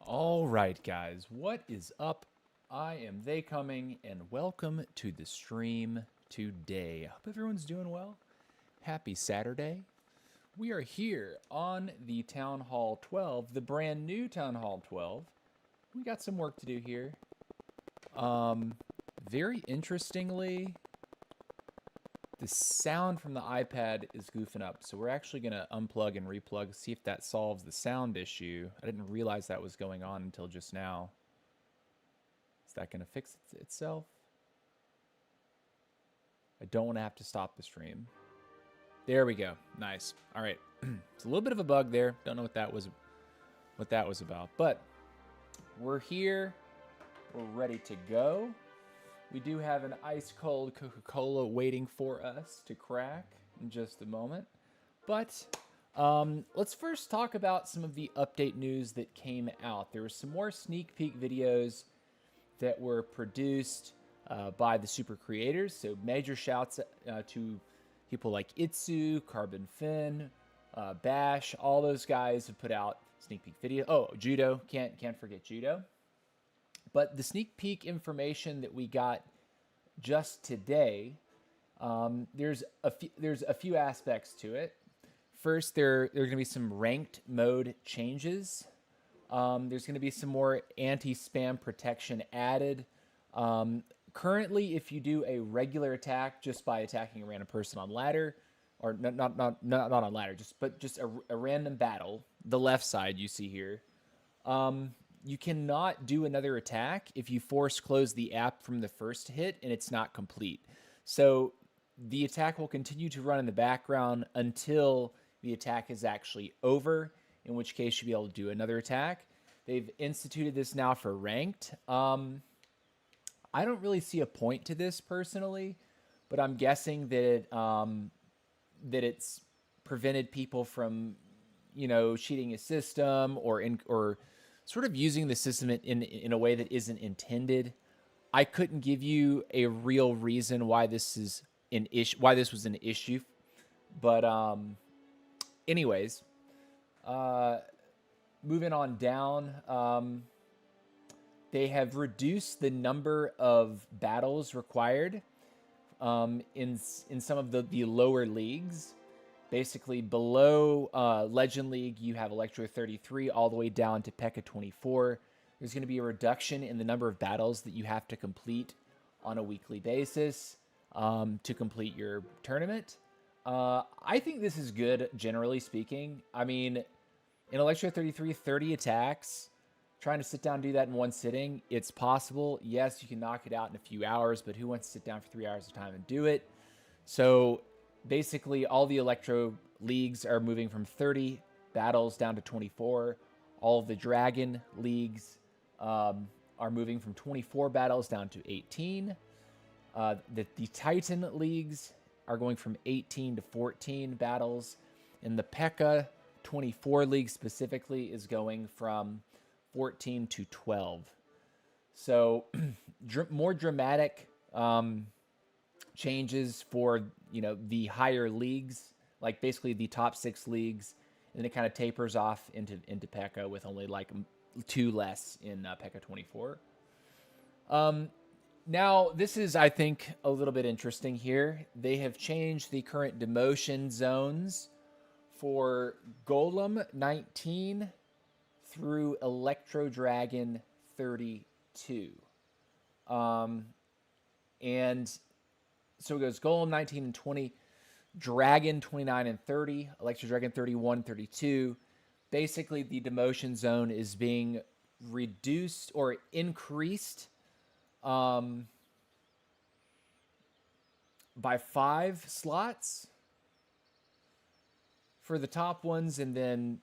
All right, guys, what is up? I am They Coming, and welcome to the stream today. I hope everyone's doing well. Happy Saturday. We are here on the Town Hall 12, the brand new Town Hall 12. We got some work to do here. Very interestingly, the sound from the iPad is goofing up, so we're actually going to unplug and replug, see if that solves the sound issue. I didn't realize that was going on until just now. Is that going to fix itself? I don't want to have to stop the stream. There we go. Nice. All right. It's a little bit of a bug there. Don't know what that was about, but we're here. We're ready to go. We do have an ice-cold Coca-Cola waiting for us to crack in just a moment. But let's first talk about some of the update news that came out. There were some more sneak peek videos that were produced by the super creators. So major shouts to people like Itsu, Carbon Finn, Bash. All those guys have put out sneak peek video. Oh, Judo. Can't forget Judo. But the sneak peek information that we got just today, there's a few aspects to it. First, there are going to be some ranked mode changes. There's going to be some more anti-spam protection added. Currently, if you do a regular attack just by attacking a random person on ladder, or not on ladder, just a random battle, the left side you see here. You cannot do another attack if you force close the app from the first hit and it's not complete. So the attack will continue to run in the background until the attack is actually over, in which case you'll be able to do another attack. They've instituted this now for ranked. I don't really see a point to this personally, but I'm guessing that it's prevented people from, cheating a system or sort of using the system in a way that isn't intended. I couldn't give you a real reason why this is an issue, why this was an issue. But anyways, moving on down, they have reduced the number of battles required in some of the lower leagues. Basically, below Legend League, you have Electro 33 all the way down to P.E.K.K.A 24. There's going to be a reduction in the number of battles that you have to complete on a weekly basis to complete your tournament. I think this is good, generally speaking. I mean, in Electro 33, 30 attacks, trying to sit down and do that in one sitting, it's possible. Yes, you can knock it out in a few hours, but who wants to sit down for 3 hours of time and do it? So basically, all the Electro leagues are moving from 30 battles down to 24. All of the Dragon leagues are moving from 24 battles down to 18. The Titan leagues are going from 18 to 14 battles. And the P.E.K.K.A 24 league specifically is going from 14 to 12. So more dramatic changes for the higher leagues, like basically the top 6 leagues, and then it kind of tapers off into P.E.K.K.A with only like 2 less in P.E.K.K.A 24. Now this is, I think, a little bit interesting here. They have changed the current demotion zones for Golem 19 through Electro Dragon 32. And so it goes Golem 19 and 20, Dragon 29 and 30, Electro Dragon 31, 32. Basically, the demotion zone is being reduced or increased by 5 slots for the top ones, and then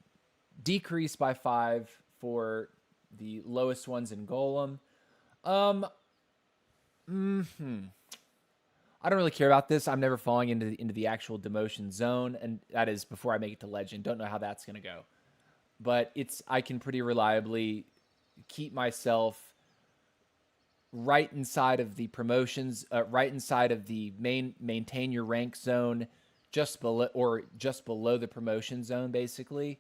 decreased by 5 for the lowest ones in Golem. I don't really care about this. I'm never falling into the actual demotion zone, and that is before I make it to Legend. Don't know how that's gonna go, but I can pretty reliably keep myself right inside of the promotions, right inside of the maintain your rank zone, just below the promotion zone, basically.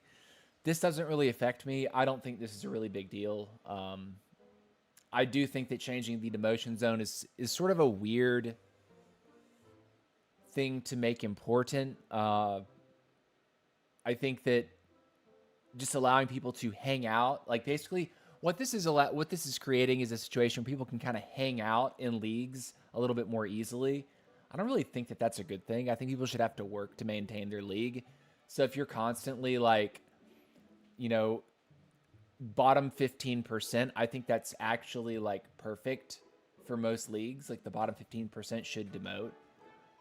this doesn't really affect me. I don't think this is a really big deal. I do think that changing the demotion zone is sort of a weird thing to make important. I think that just allowing people to hang out, like basically what this is creating is a situation where people can kind of hang out in leagues a little bit more easily. I don't really think that that's a good thing. I think people should have to work to maintain their league. So if you're constantly like, you know, bottom 15%, I think that's actually like perfect for most leagues. Like the bottom 15% should demote.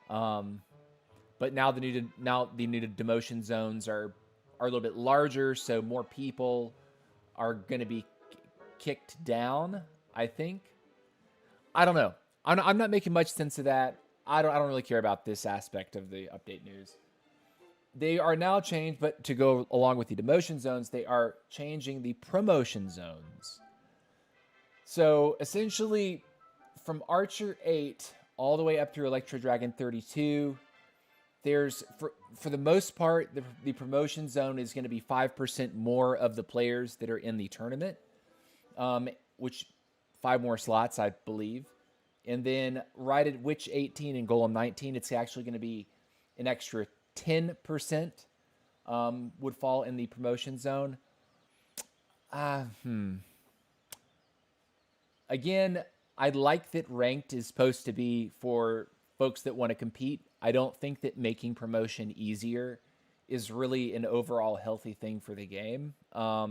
But now the new demotion zones are a little bit larger, so more people are going to be kicked down, I think. I don't know. I'm not making much sense of that. I don't really care about this aspect of the update news. They are now changed, but to go along with the demotion zones, they are changing the promotion zones. So essentially, from Archer 8 all the way up through Electro Dragon 32, there's for the most part, the promotion zone is going to be 5% more of the players that are in the tournament, which 5 more slots, I believe. And then right at Witch 18 and Golem 19, it's actually going to be an extra 10% would fall in the promotion zone. Again, I like that ranked is supposed to be for folks that want to compete. I don't think that making promotion easier is really an overall healthy thing for the game. I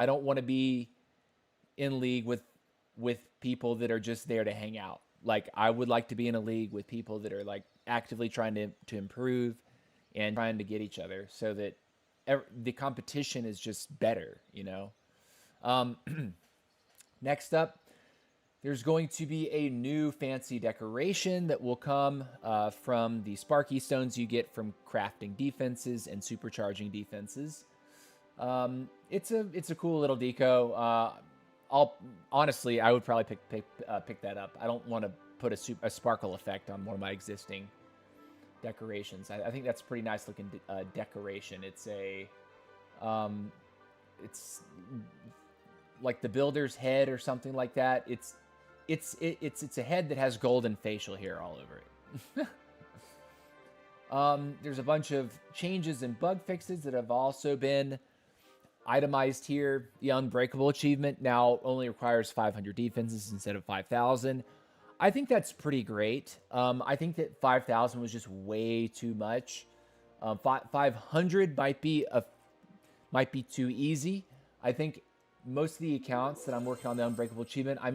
don't want to be in league with people that are just there to hang out. Like, I would like to be in a league with people that are like actively trying to improve and trying to get each other so that the competition is just better, you know? Next up, there's going to be a new fancy decoration that will come from the Sparky Stones you get from crafting defenses and supercharging defenses. It's a cool little deco. Honestly, I would probably pick that up. I don't want to put a sparkle effect on one of my existing decorations. I think that's a pretty nice looking decoration. It's it's like the builder's head or something like that. It's a head that has golden facial hair all over it. There's a bunch of changes and bug fixes that have also been itemized here. The Unbreakable achievement now only requires 500 defenses instead of 5,000. I think that's pretty great. I think that 5,000 was just way too much. 500 might be too easy. I think most of the accounts that I'm working on the Unbreakable achievement, I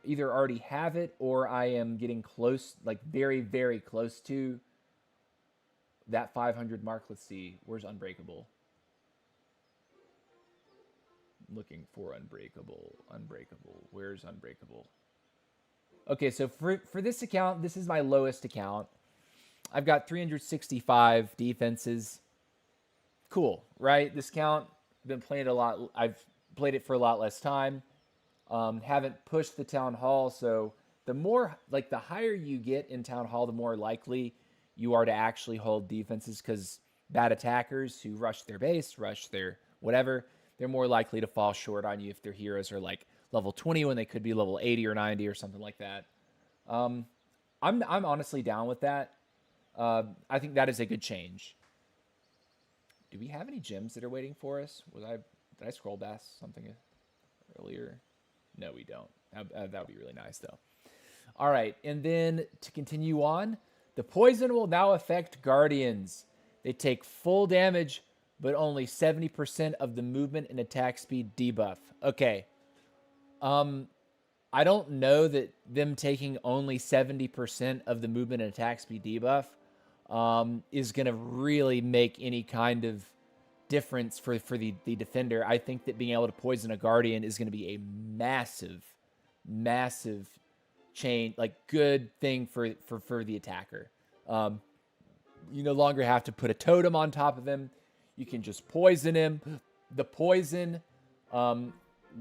either already have it or I am getting close, like very, very close to that 500 mark. Let's see. Where's Unbreakable? Looking for Unbreakable. Where's Unbreakable? Okay, so for this account, this is my lowest account. I've got 365 defenses. Cool, right? This account, been playing it a lot. I've played it for a lot less time. Haven't pushed the Town Hall, so the more, like the higher you get in Town Hall, the more likely you are to actually hold defenses, because bad attackers who rush their base, rush their whatever, they're more likely to fall short on you if their heroes are like level 20 when they could be level 80 or 90 or something like that. I'm honestly down with that. I think that is a good change. Do we have any gems that are waiting for us? Did I scroll past something earlier? No, we don't. That would be really nice, though. All right, and then to continue on, the poison will now affect Guardians. They take full damage, but only 70% of the movement and attack speed debuff. Okay. I don't know that them taking only 70% of the movement and attack speed debuff is going to really make any kind of difference for the defender. I think that being able to poison a Guardian is going to be a massive, massive change, like good thing for the attacker. You no longer have to put a totem on top of him. You can just poison him. The poison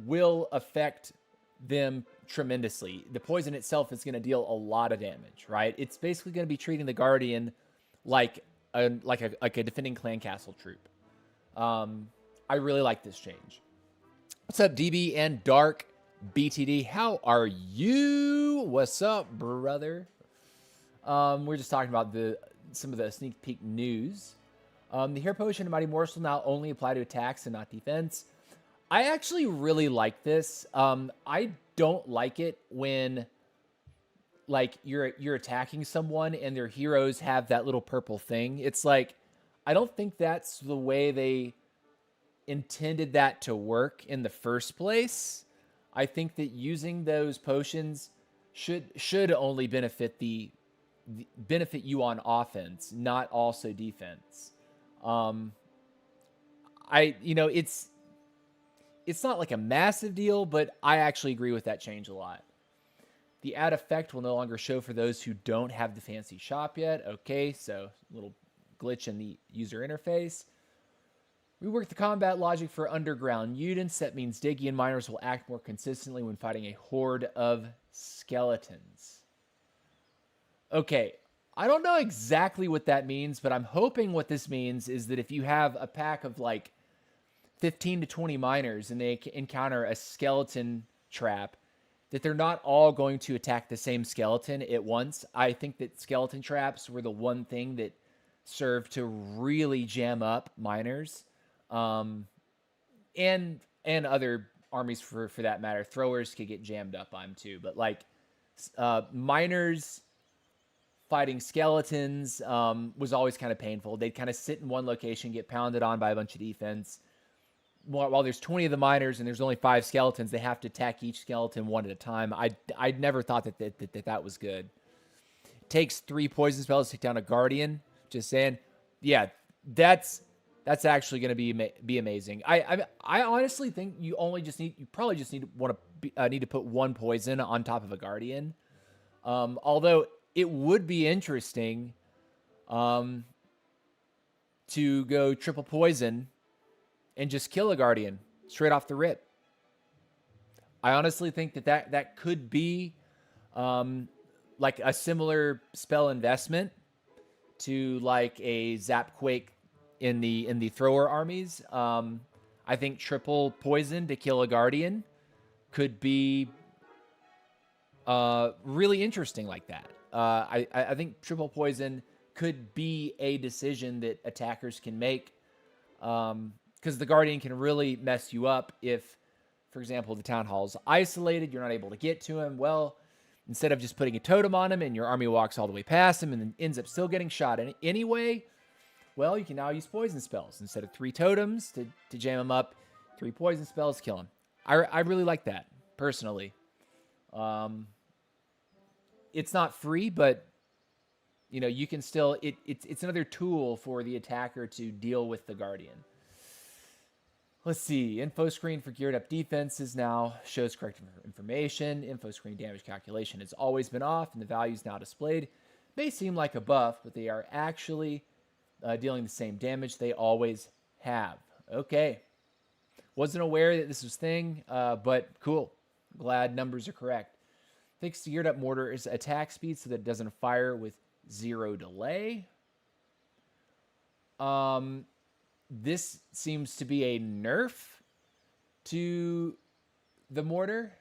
will affect them tremendously. The poison itself is going to deal a lot of damage, right? It's basically going to be treating the Guardian like like a defending clan castle troop. I really like this change. What's up, DB and Dark BTD? How are you? What's up, brother? We're just talking about some of the sneak peek news. The Hero Potion and Mighty Morsel now only apply to attacks and not defense. I actually really like this. I don't like it when like you're attacking someone and their heroes have that little purple thing. It's like, I don't think that's the way they intended that to work in the first place. I think that using those potions should only benefit benefit you on offense, not also defense. It's not like a massive deal, but I actually agree with that change a lot. The add effect will no longer show for those who don't have the fancy shop yet. Okay, so a little glitch in the user interface. Rework the combat logic for underground units. That means Diggy and miners will act more consistently when fighting a horde of skeletons. Okay, I don't know exactly what that means, but I'm hoping what this means is that if you have a pack of like 15 to 20 miners and they encounter a skeleton trap, that they're not all going to attack the same skeleton at once. I think that skeleton traps were the one thing that served to really jam up miners, and other armies for that matter. Throwers could get jammed up on too, but like miners fighting skeletons was always kind of painful. They'd kind of sit in one location, get pounded on by a bunch of defense. While there's 20 of the miners and there's only 5 skeletons, they have to attack each skeleton one at a time. I'd never thought that was good. It takes 3 poison spells to take down a guardian. Just saying, yeah, that's actually going to be amazing. I honestly think you probably just need to put 1 poison on top of a guardian. Although it would be interesting to go triple poison and just kill a guardian straight off the rip. I honestly think that could be like a similar spell investment to like a Zap Quake in the thrower armies. I think triple poison to kill a guardian could be really interesting like that. I think triple poison could be a decision that attackers can make. Because the guardian can really mess you up if, for example, the town hall's isolated, you're not able to get to him. Well, instead of just putting a totem on him and your army walks all the way past him and then ends up still getting shot anyway, well, you can now use poison spells. Instead of 3 totems to jam him up, 3 poison spells, kill him. I really like that, personally. It's not free, but you can still, it's another tool for the attacker to deal with the guardian. Let's see. Info screen for geared up defenses now shows correct information. Info screen damage calculation has always been off, and the values now displayed may seem like a buff, but they are actually dealing the same damage they always have. Okay. Wasn't aware that this was a thing, but cool. Glad numbers are correct. Fixed geared up mortar's attack speed so that it doesn't fire with 0 delay. This seems to be a nerf to the mortar.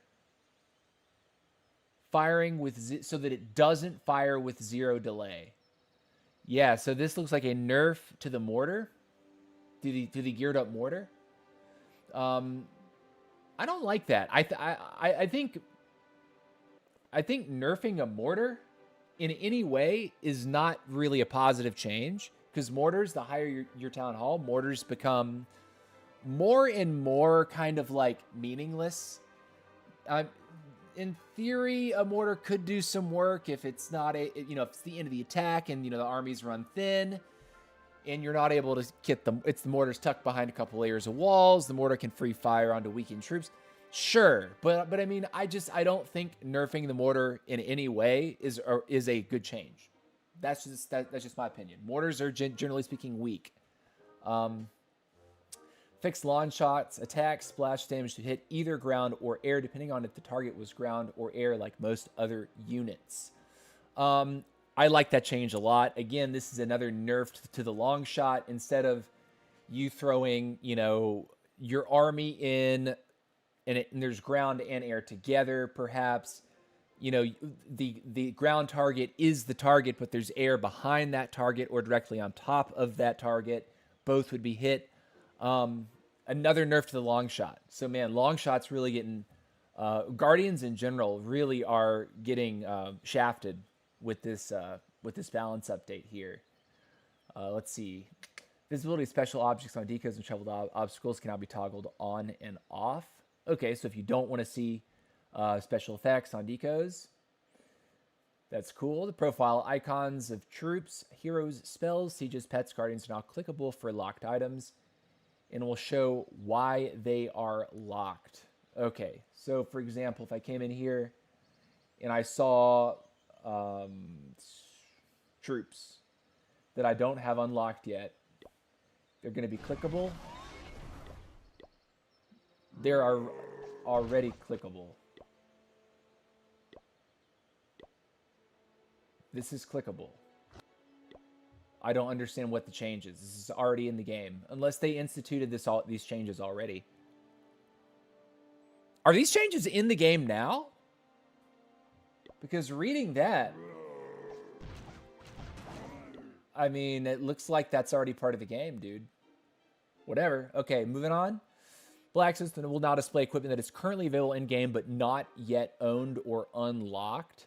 Firing with so that it doesn't fire with 0 delay. Yeah, so this looks like a nerf to the mortar, to the geared up mortar. I don't like that. I think nerfing a mortar in any way is not really a positive change. Because mortars, the higher your town hall, mortars become more and more kind of like meaningless. In theory, a mortar could do some work if it's not if it's the end of the attack and the armies run thin, and you're not able to get them. It's the mortar's tucked behind a couple layers of walls. The mortar can free fire onto weakened troops. Sure, but I mean, I don't think nerfing the mortar in any way is a good change. That's just my opinion. Mortars are generally speaking weak. Fixed launch shots, attack, splash damage to hit either ground or air, depending on if the target was ground or air, like most other units. I like that change a lot. Again, this is another nerf to the long shot. Instead of you throwing, you know, your army in and there's ground and air together, perhaps, you know, the ground target is the target, but there's air behind that target or directly on top of that target. Both would be hit. Another nerf to the long shot. So, man, long shots really getting... Guardians in general really are getting shafted with this balance update here. Let's see. Visibility of special objects on decoys and shoveled obstacles can now be toggled on and off. Okay, so if you don't want to see special effects on decoys, that's cool. The profile icons of troops, heroes, spells, sieges, pets, guardians are now clickable for locked items, and will show why they are locked. Okay, so for example, if I came in here and I saw troops that I don't have unlocked yet, they're going to be clickable. They are already clickable. This is clickable. I don't understand what the change is. This is already in the game. Unless they instituted these changes already. Are these changes in the game now? Because reading that, I mean, it looks like that's already part of the game, dude. Whatever. Okay, moving on. Blacksmith will now display equipment that is currently available in-game but not yet owned or unlocked.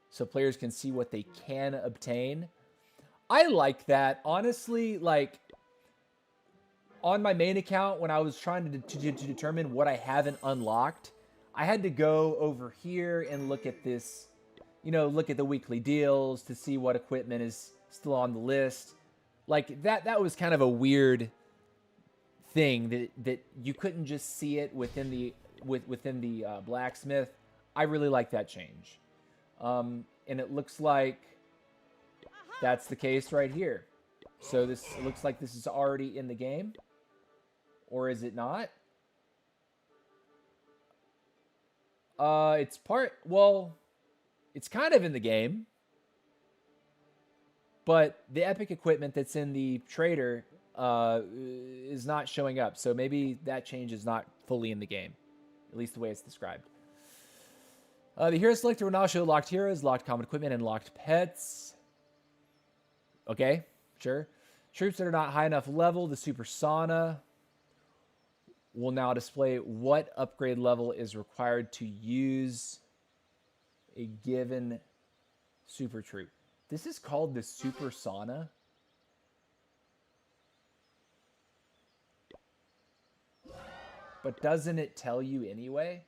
So players can see what they can obtain. I like that. Honestly, like, on my main account, when I was trying to determine what I haven't unlocked, I had to go over here and look at this, you know, look at the weekly deals to see what equipment is still on the list. Like, that was kind of a weird thing that you couldn't just see it within the blacksmith. I really like that change. And it looks like that's the case right here. So it looks like this is already in the game. Or is it not? It's kind of in the game. But the epic equipment that's in the trader is not showing up. So maybe that change is not fully in the game. At least the way it's described. The hero selector will now show locked heroes, locked common equipment, and locked pets. Okay, sure. Troops that are not high enough level, the Super Sauna will now display what upgrade level is required to use a given super troop. This is called the Super Sauna. But doesn't it tell you anyway?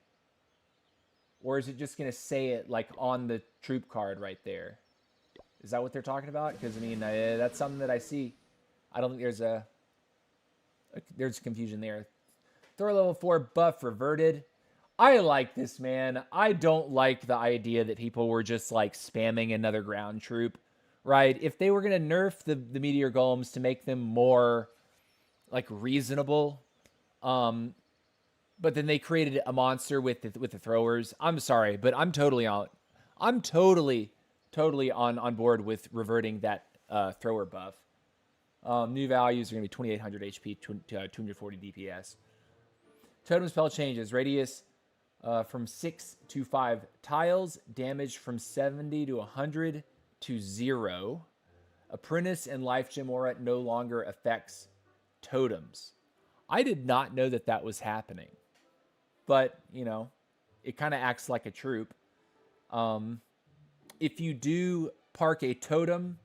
Or is it just going to say it like on the troop card right there? Is that what they're talking about? Because, I mean, that's something that I see. I don't think there's confusion there. Thor level 4 buff reverted. I like this, man. I don't like the idea that people were just like spamming another ground troop, right? If they were going to nerf the meteor golems to make them more like reasonable, but then they created a monster with the throwers. I'm sorry, but I'm totally on board with reverting that thrower buff. New values are going to be 2800 HP, 240 DPS. Totem spell changes. Radius from 6 to 5 tiles. Damage from 70 to 100 to 0. Apprentice and Life Gem Aura no longer affects totems. I did not know that was happening. But, you know, it kind of acts like a troop. If you do park a totem,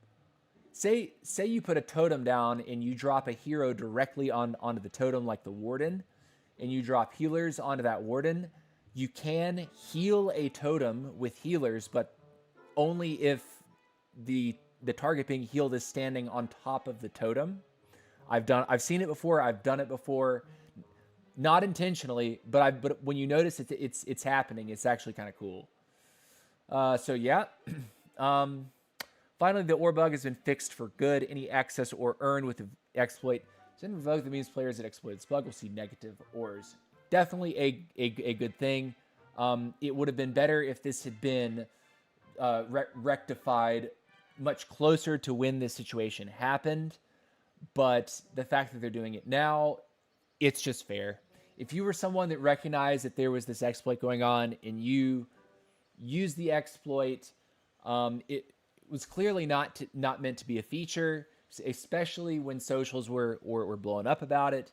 say you put a totem down and you drop a hero directly onto the totem like the Warden, and you drop healers onto that Warden, you can heal a totem with healers, but only if the target being healed is standing on top of the totem. I've seen it before. I've done it before. Not intentionally, but when you notice it's happening, it's actually kind of cool. So yeah. Finally, the ore bug has been fixed for good. Any access or earned with the exploit is invoked. That means players that exploit this bug will see negative ores. Definitely a good thing. It would have been better if this had been rectified much closer to when this situation happened. But the fact that they're doing it now, it's just fair. If you were someone that recognized that there was this exploit going on and you used the exploit, it was clearly not meant to be a feature, especially when socials were blowing up about it.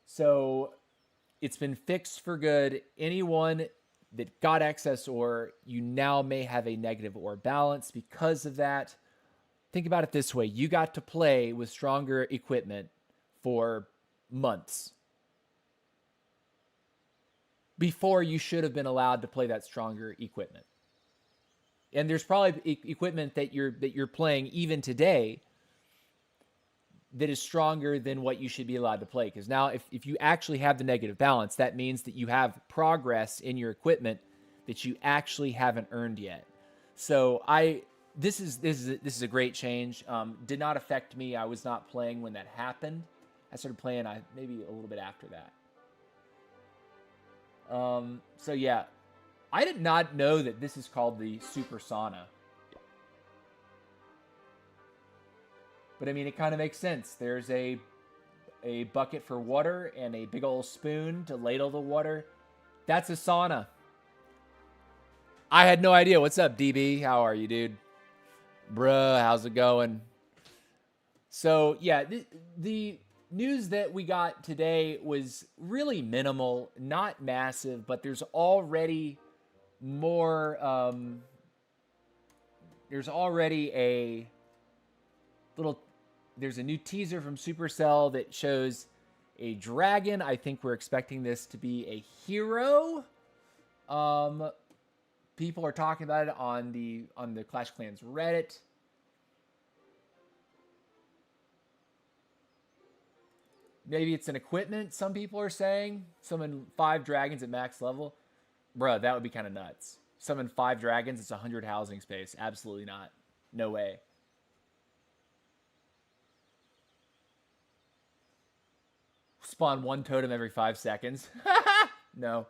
So it's been fixed for good. Anyone that got excess ore, you now may have a negative ore balance because of that. Think about it this way. You got to play with stronger equipment for months before you should have been allowed to play that stronger equipment. And there's probably equipment that you're playing even today that is stronger than what you should be allowed to play. Because now if you actually have the negative balance, that means that you have progress in your equipment that you actually haven't earned yet. So this is a great change. Did not affect me. I was not playing when that happened. I started playing maybe a little bit after that. So yeah, I did not know that this is called the Super Sauna. But I mean, it kind of makes sense. There's a bucket for water and a big old spoon to ladle the water. That's a sauna. I had no idea. What's up, DB? How are you, dude? Bruh, how's it going? So yeah, the news that we got today was really minimal, not massive, but there's already more. There's already a little. There's a new teaser from Supercell that shows a dragon. I think we're expecting this to be a hero. People are talking about it on the Clash of Clans Reddit. Maybe it's an equipment, some people are saying. Summon 5 dragons at max level. Bruh, that would be kind of nuts. Summon 5 dragons, it's 100 housing space. Absolutely not. No way. Spawn 1 totem every 5 seconds. No.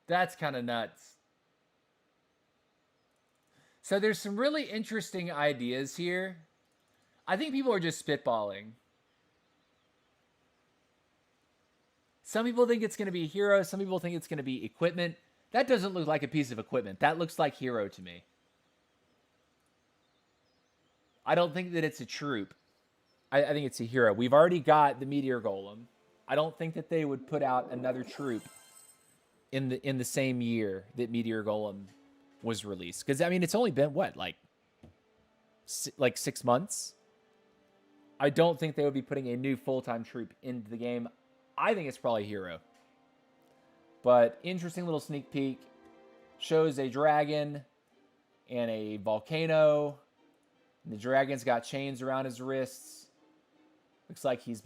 That's kind of nuts. So there's some really interesting ideas here. I think people are just spitballing. Some people think it's going to be a hero. Some people think it's going to be equipment. That doesn't look like a piece of equipment. That looks like hero to me. I don't think that it's a troop. I think it's a hero. We've already got the Meteor Golem. I don't think that they would put out another troop in the same year that Meteor Golem was released. Because, I mean, it's only been, what, like 6 months? I don't think they would be putting a new full-time troop into the game. I think it's probably hero. But interesting little sneak peek. Shows a dragon and a volcano. And the dragon's got chains around his wrists. Looks like he's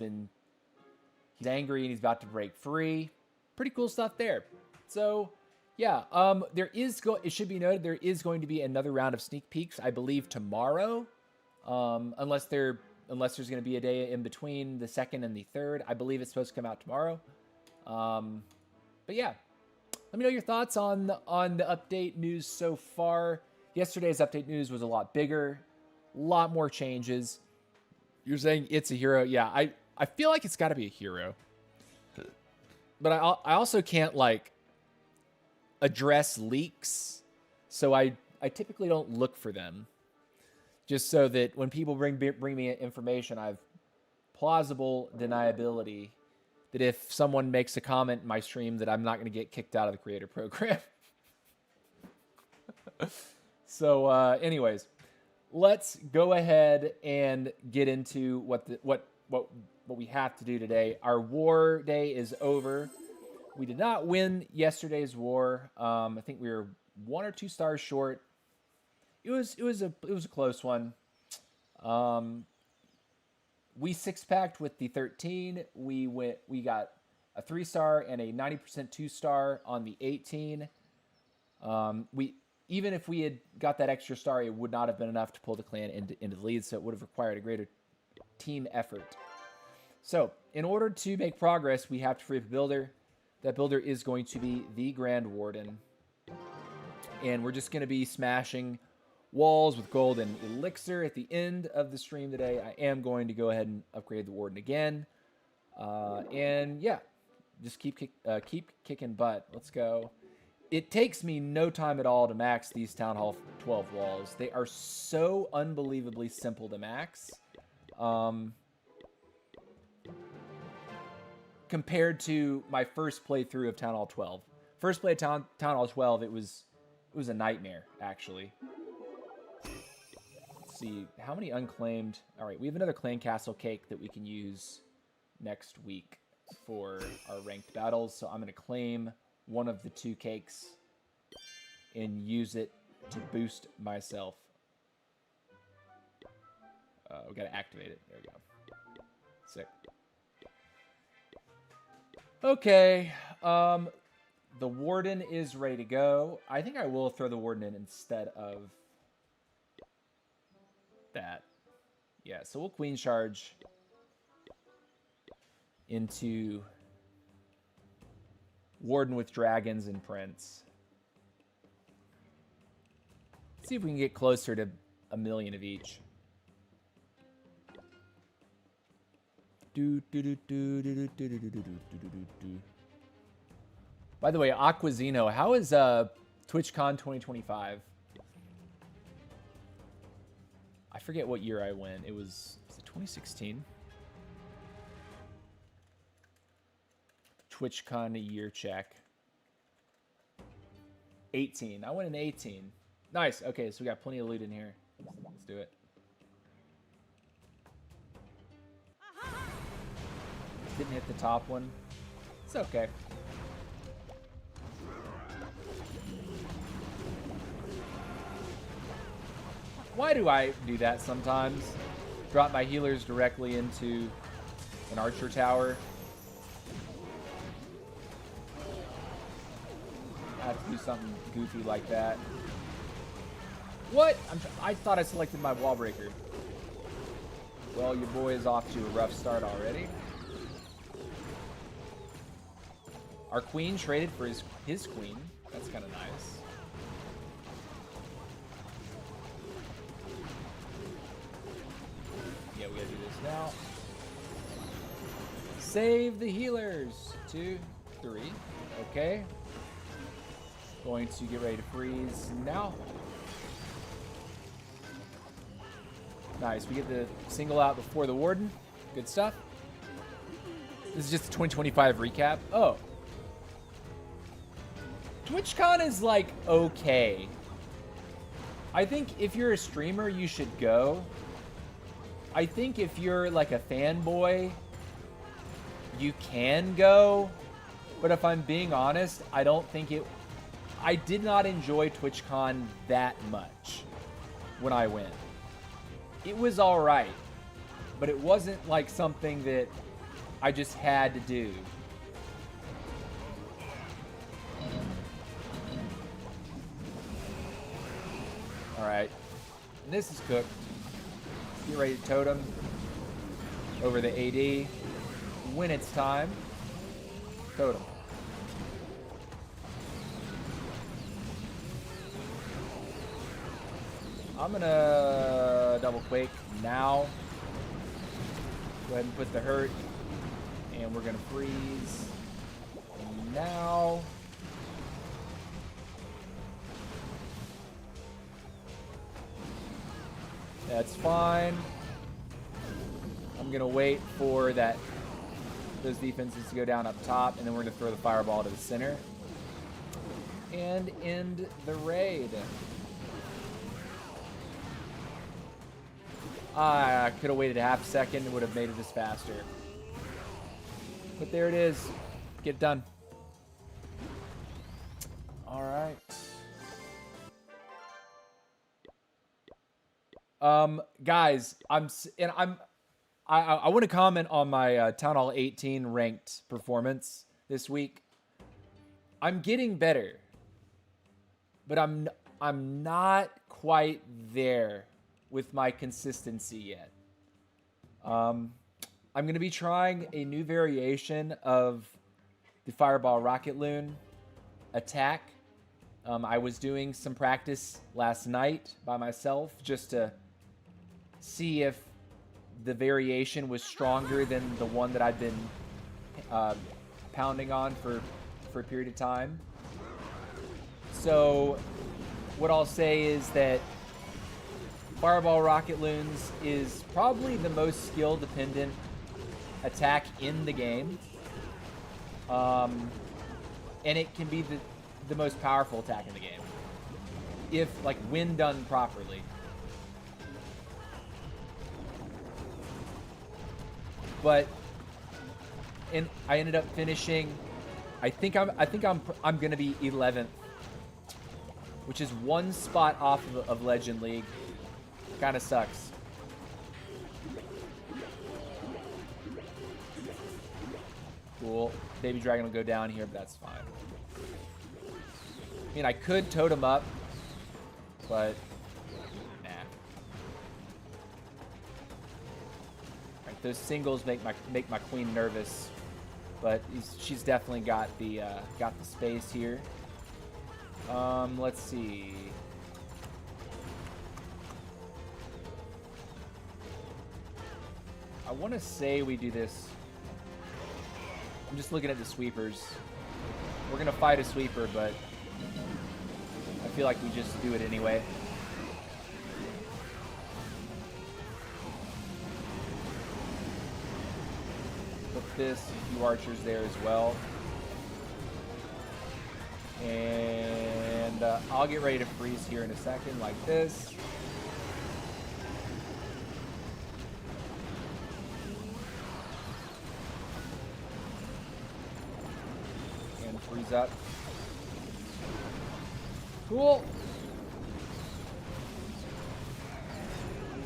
angry and he's about to break free. Pretty cool stuff there. So, yeah, it should be noted there is going to be another round of sneak peeks, I believe, tomorrow. Unless there's going to be a day in between the 2nd and the 3rd. I believe it's supposed to come out tomorrow. But yeah, let me know your thoughts on the update news so far. Yesterday's update news was a lot bigger, a lot more changes. You're saying it's a hero. Yeah, I feel like it's got to be a hero. But I also can't, like, address leaks. So I typically don't look for them. Just so that when people bring me information, I have plausible deniability that if someone makes a comment in my stream that I'm not going to get kicked out of the creator program. So anyways, let's go ahead and get into what we have to do today. Our war day is over. We did not win yesterday's war. I think we were 1 or 2 stars short. It was a close one. We 6-packed with the 13. We got a 3-star and a 90% 2-star on the 18. Even if we had got that extra star, it would not have been enough to pull the clan into the lead, so it would have required a greater team effort So, in order to make progress, we have to free up a builder. That builder is going to be the Grand Warden. And we're just going to be smashing walls with golden elixir at the end of the stream today. I am going to go ahead and upgrade the Warden again. And yeah, just keep kicking butt. Let's go. It takes me no time at all to max these Town Hall 12 walls. They are so unbelievably simple to max. Compared to my first playthrough of Town Hall 12. First play of Town Hall 12, it was a nightmare, actually. Let's see, how many unclaimed... All right, we have another Clan Castle cake that we can use next week for our ranked battles. So I'm going to claim one of the 2 cakes and use it to boost myself. We got to activate it. There we go. Sick. Okay, the Warden is ready to go. I think I will throw the Warden in instead of that. Yeah, so we'll Queen Charge into Warden with Dragons and Prince. Let's see if we can get closer to 1 million of each. By the way, Aquazino, how is TwitchCon 2025? I forget what year I went. Was it 2016? TwitchCon year check. 18. I went in 18. Nice. Okay, so we got plenty of loot in here. Let's do it. Didn't hit the top one. It's okay. Why do I do that sometimes? Drop my healers directly into an archer tower. I have to do something goofy like that. What? I thought I selected my wall breaker. Well, your boy is off to a rough start already. Our queen traded for his queen. That's kind of nice. Yeah, we gotta do this now. Save the healers. 2, 3. Okay. Going to get ready to freeze now. Nice. We get the single out before the Warden. Good stuff. This is just a 2025 recap. Oh. TwitchCon is like okay. I think if you're a streamer, you should go. I think if you're like a fanboy, you can go. But if I'm being honest, I don't think it... I did not enjoy TwitchCon that much when I went. It was alright, but it wasn't like something that I just had to do. Alright, this is cooked. Get ready to totem over the AD. When it's time, totem. I'm gonna double quake now. Go ahead and put the hurt. And we're gonna freeze now. That's fine. I'm gonna wait for those defenses to go down up top, and then we're gonna throw the fireball to the center. And end the raid. I could have waited a half second and would have made it just faster. But there it is. Get it done. All right. Guys, I want to comment on my Town Hall 18 ranked performance this week. I'm getting better, but I'm not quite there with my consistency yet. I'm going to be trying a new variation of the Fireball Rocket Loon attack. I was doing some practice last night by myself just to see if the variation was stronger than the one that I've been pounding on for a period of time. So what I'll say is that Fireball Rocket Loons is probably the most skill-dependent attack in the game. And it can be the most powerful attack in the game. If, like, when done properly. But I ended up finishing. I think I'm gonna be 11th, which is one spot off of Legend League. Kind of sucks. Cool. Baby Dragon will go down here, but that's fine. I mean, I could totem up, but nah. Right, those singles make my queen nervous, but she's definitely got the space here. Let's see. I want to say we do this. I'm just looking at the sweepers. We're going to fight a sweeper, but I feel like we just do it anyway. Put this, a few archers there as well. And I'll get ready to freeze here in a second, like this. And freeze up. Cool.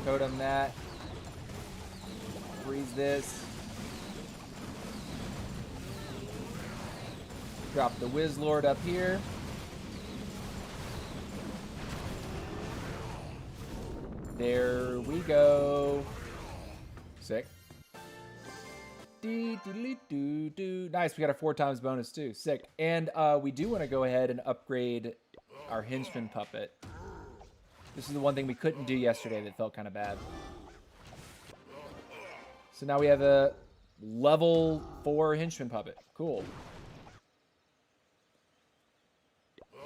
Totem that. Freeze this. Drop the Wizlord up here. There we go. Sick. Nice, we got a 4x bonus too. Sick. And we do want to go ahead and upgrade our henchman puppet. This is the one thing we couldn't do yesterday that felt kind of bad. So now we have a level 4 henchman puppet. Cool.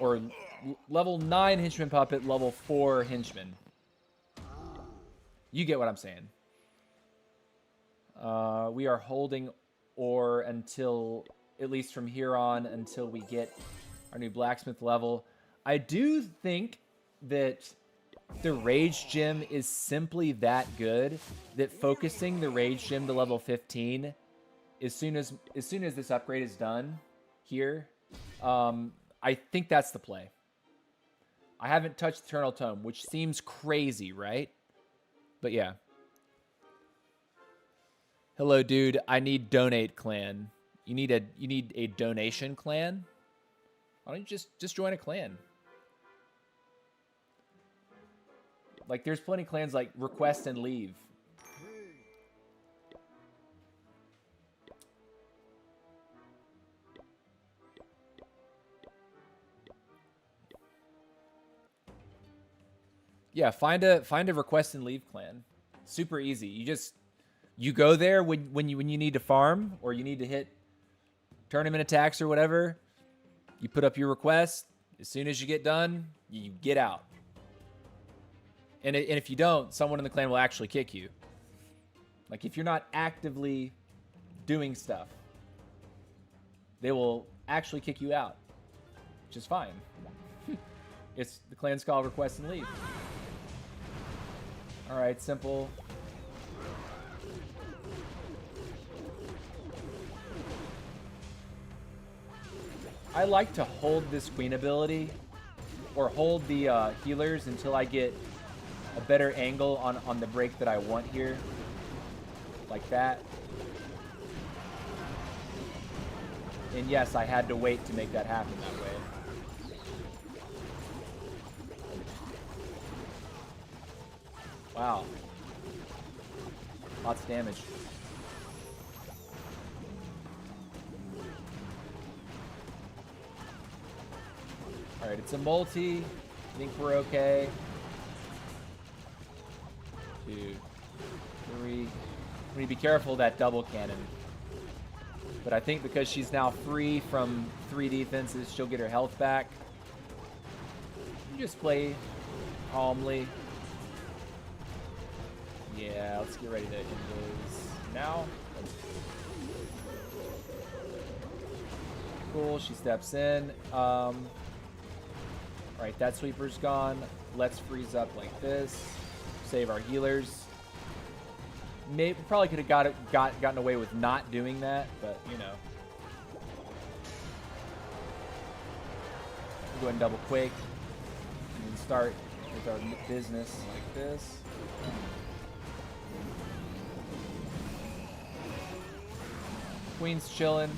Or level 9 henchman puppet, level 4 henchman. You get what I'm saying. We are holding ore until, at least from here on, until we get our new blacksmith level. I do think that the Rage Gem is simply that good that focusing the Rage Gem to level 15 as soon as this upgrade is done here, I think that's the play. I haven't touched Eternal Tome, which seems crazy, right? But yeah. Hello, dude. I need donate clan. You need a donation clan? Why don't you just join a clan? Like, there's plenty of clans like request and leave. Yeah, find a request and leave clan. Super easy. You go there when you need to farm or you need to hit tournament attacks or whatever. You put up your request. As soon as you get done, you get out. And if you don't, someone in the clan will actually kick you. Like, if you're not actively doing stuff, they will actually kick you out, which is fine. It's the clan's called request and leave. All right, simple. I like to hold this queen ability or hold the healers until I get a better angle on the break that I want here. Like that. And yes, I had to wait to make that happen that way. Wow. Lots of damage. It's a multi. I think we're okay. 2, 3. We need to be careful of that double cannon. But I think because she's now free from 3 defenses, she'll get her health back. You just play calmly. Yeah, let's get ready to end those now. Cool, she steps in. Right, that sweeper's gone. Let's freeze up like this. Save our healers. Maybe probably could have gotten away with not doing that, but you know. We'll go ahead and double quake and then start with our business like this. Queen's chilling.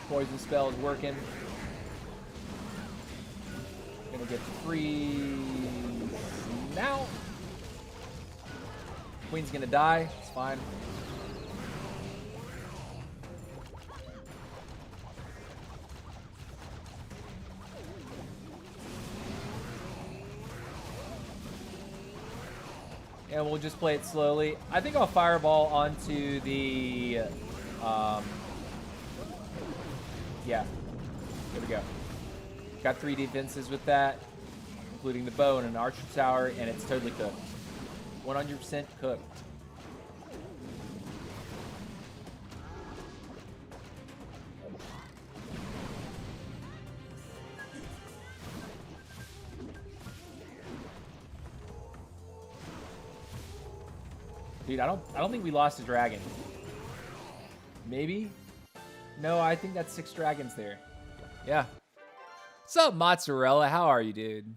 Poison spell is working. Gonna get free now. Queen's gonna die. It's fine. And we'll just play it slowly. I think I'll fireball onto the yeah, there we go. Got 3 defenses with that, including the bow and an archer tower, and it's totally cooked. 100% cooked. Dude, I don't think we lost a dragon. Maybe? No, I think that's 6 dragons there. Yeah. What's up, Mozzarella? How are you, dude?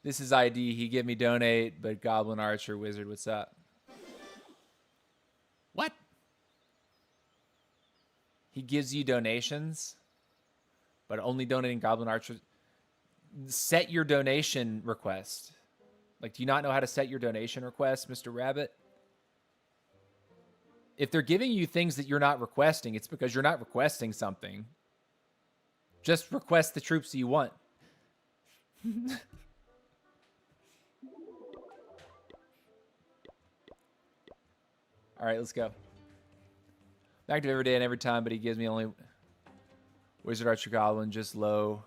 This is ID. He give me donate, but Goblin Archer Wizard, what's up? What? He gives you donations, but only donating Goblin Archer. Set your donation request. Like, do you not know how to set your donation request, Mr. Rabbit? If they're giving you things that you're not requesting, it's because you're not requesting something. Just request the troops you want. All right, let's go. Active every day and every time, but he gives me only Wizard Archer Goblin, just low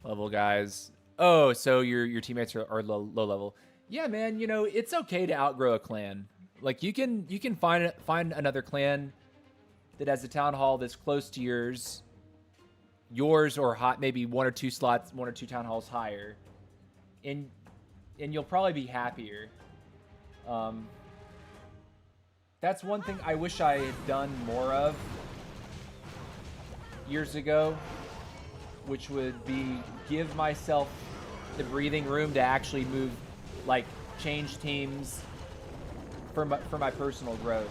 level guys. Oh, so your teammates are low level. Yeah, man, you know, it's okay to outgrow a clan. Like you can find another clan that has a town hall that's close to yours or hot, maybe 1 or 2 slots, 1 or 2 town halls higher, and you'll probably be happier. That's one thing I wish I had done more of years ago, which would be give myself the breathing room to actually move, like change teams for my personal growth.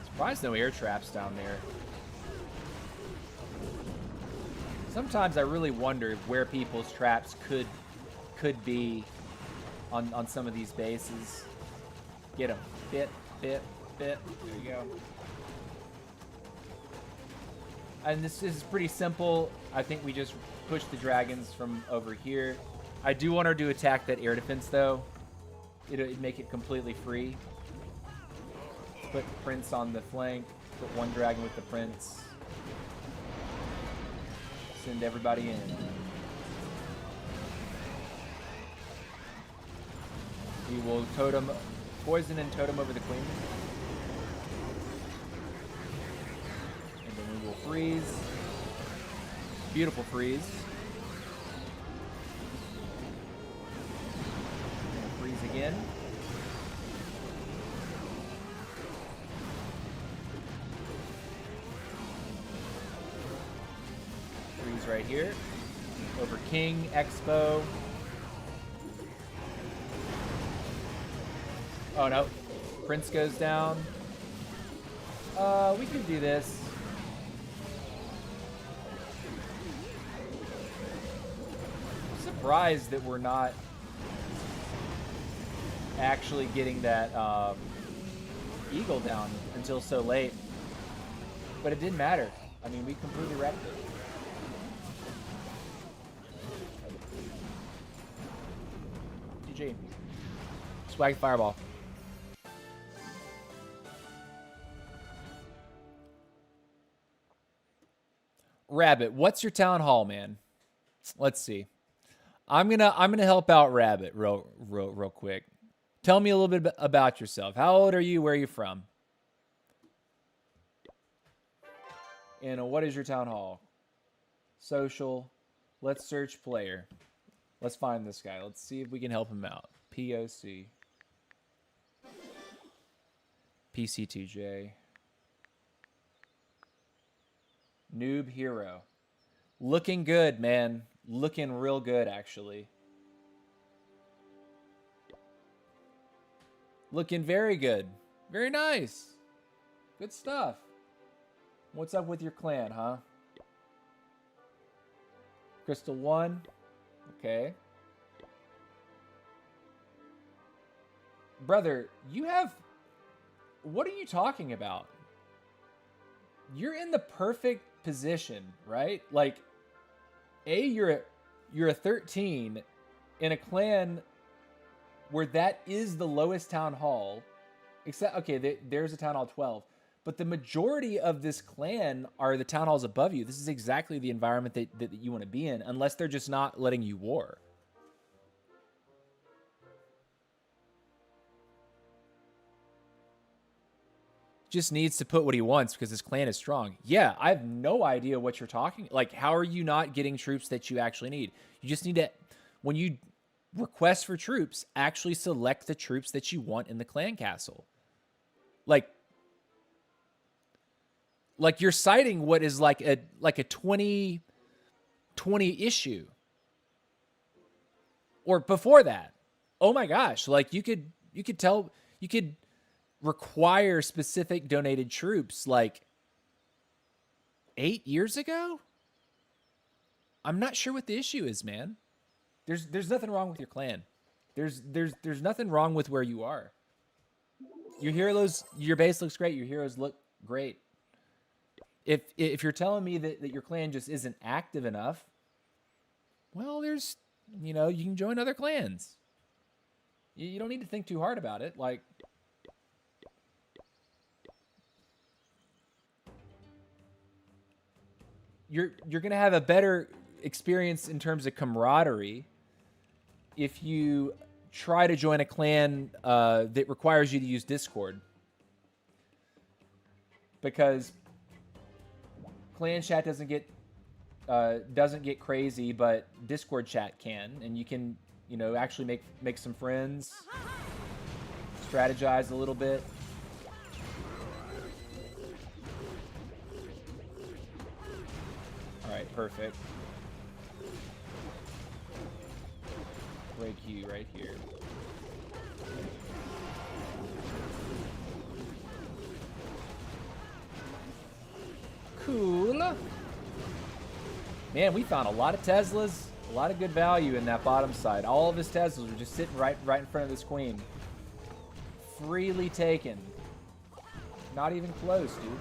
Surprised no air traps down there. Sometimes I really wonder where people's traps could be on some of these bases. Get them. Bit. There you go. And this is pretty simple. I think we just push the dragons from over here. I do want her to attack that air defense, though. It'd make it completely free. Put Prince on the flank. Put 1 dragon with the Prince. Send everybody in. We will totem, poison and totem over the queen. And then we will freeze. Beautiful freeze. And freeze again. Freeze right here. Over King, Expo. Oh no, Prince goes down. We can do this. surprised that we're not actually getting that eagle down until so late. But it didn't matter. I mean, we completely wrecked it. GG. Swag fireball. Rabbit, what's your town hall, man? Let's see. I'm gonna help out Rabbit real quick. Tell me a little bit about yourself. How old are you? Where are you from? And what is your town hall? Social. Let's search player. Let's find this guy. Let's see if we can help him out. POC. PCTJ. Noob hero. Looking good, man. Looking real good, actually. Looking very good. Very nice. Good stuff. What's up with your clan, huh? Crystal 1. Okay. Brother, you have... What are you talking about? You're in the perfect position, right? Like, you're a 13 in a clan where that is the lowest town hall. Except, okay, there's a town hall 12. But the majority of this clan are the town halls above you. This is exactly the environment that you want to be in, unless they're just not letting you war. Just needs to put what he wants because his clan is strong. Yeah, I have no idea what you're talking. Like, how are you not getting troops that you actually need? You just need to, when you request for troops, actually select the troops that you want in the clan castle. Like you're citing what is like a 20 issue. Or before that. Oh my gosh, like you could require specific donated troops like 8 years ago? I'm not sure what the issue is, man. There's nothing wrong with your clan. There's nothing wrong with where you are. Your base looks great. Your heroes look great. If you're telling me that your clan just isn't active enough, well, there's, you can join other clans. You don't need to think too hard about it. Like, you're going to have a better experience in terms of camaraderie if you try to join a clan that requires you to use Discord. Because clan chat doesn't get crazy, but Discord chat can, and you can, actually make some friends, strategize a little bit. All right, perfect. Break you right here. Cool. Man, we found a lot of Teslas, a lot of good value in that bottom side. All of his Teslas were just sitting right in front of this queen. Freely taken. Not even close, dude.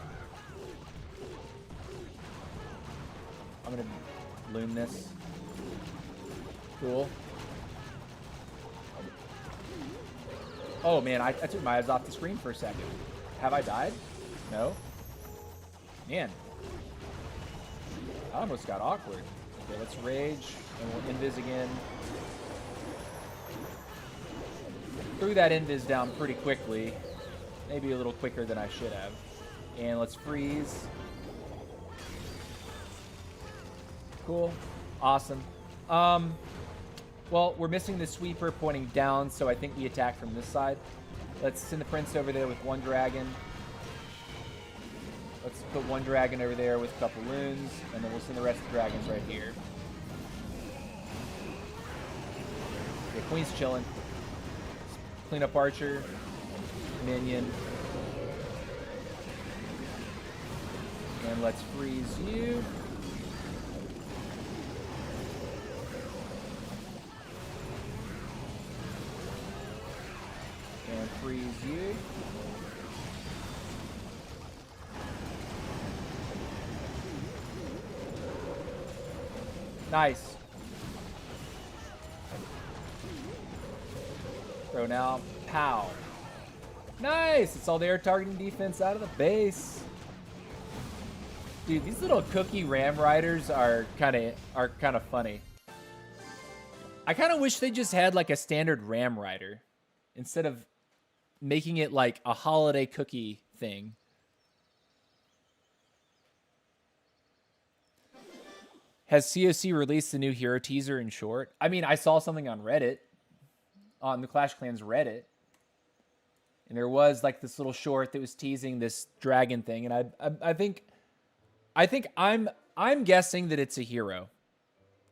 I'm gonna loom this. Cool. Oh man, I took my eyes off the screen for a second. Have I died? No. Man. I almost got awkward. Okay, let's rage, and we'll invis again. Threw that invis down pretty quickly. Maybe a little quicker than I should have. And let's freeze. Cool. Awesome. Well, we're missing the sweeper pointing down, so I think we attack from this side. Let's send the prince over there with one dragon. Let's put one dragon over there with a couple loons, and then we'll send the rest of the dragons right here. Okay, queen's chilling. Clean up archer, minion. And let's freeze you. freeze you. Nice. Throw now. Pow. Nice. It's all the air targeting defense out of the base. Dude, these little cookie ram riders are kind of funny. I kind of wish they just had like a standard ram rider instead of making it like a holiday cookie thing. Has COC released the new hero teaser in short? I mean, I saw something on Reddit, on the Clash Clans Reddit, and there was like this little short that was teasing this dragon thing, and I think I'm guessing that it's a hero.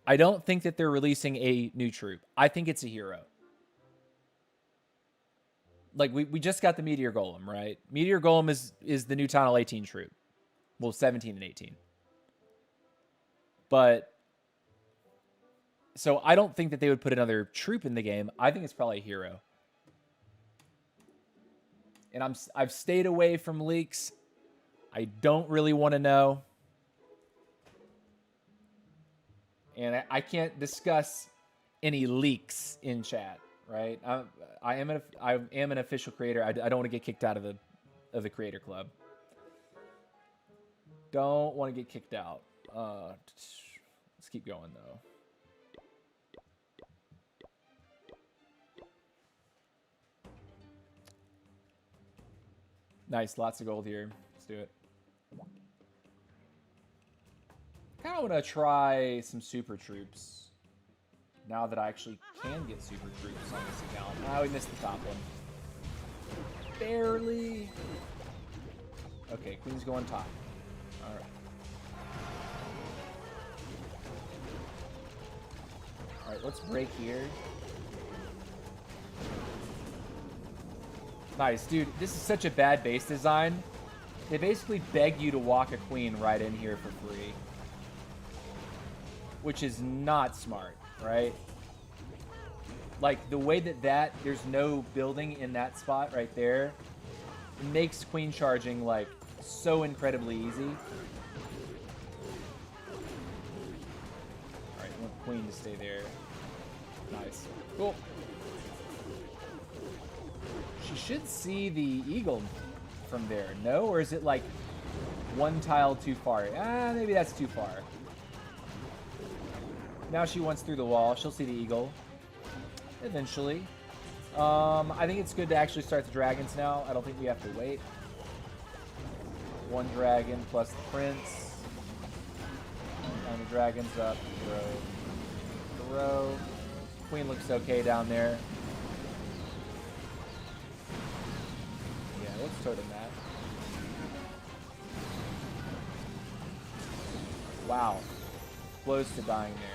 I don't think that they're releasing a new troop. I think it's a hero. Like we just got the Meteor Golem, right? Meteor Golem is the new Tunnel 18 troop. Well, 17 and 18. But so I don't think that they would put another troop in the game. I think it's probably a hero. And I've stayed away from leaks. I don't really want to know. And I can't discuss any leaks in chat, right? I am an official creator. I don't want to get kicked out of the creator club. Don't want to get kicked out. Let's keep going though. Nice, lots of gold here. Let's do it. I kind of want to try some super troops now that I actually can get super troops on this account. Ah, we missed the top one. Barely. Okay, Queen's going top. All right. All right, let's break here. Nice, dude. This is such a bad base design. They basically beg you to walk a queen right in here for free. Which is not smart, right? Like, the way that there's no building in that spot right there, makes queen charging, like, so incredibly easy. Alright, I want queen to stay there. Nice. Cool. She should see the eagle from there, no? Or is it, like, one tile too far? Ah, maybe that's too far. Now she wants through the wall. She'll see the eagle. Eventually. I think it's good to actually start the dragons now. I don't think we have to wait. One dragon plus the prince. And the dragon's up. Throw. Throw. Queen looks okay down there. Yeah, let's totem that. Wow. Close to dying there.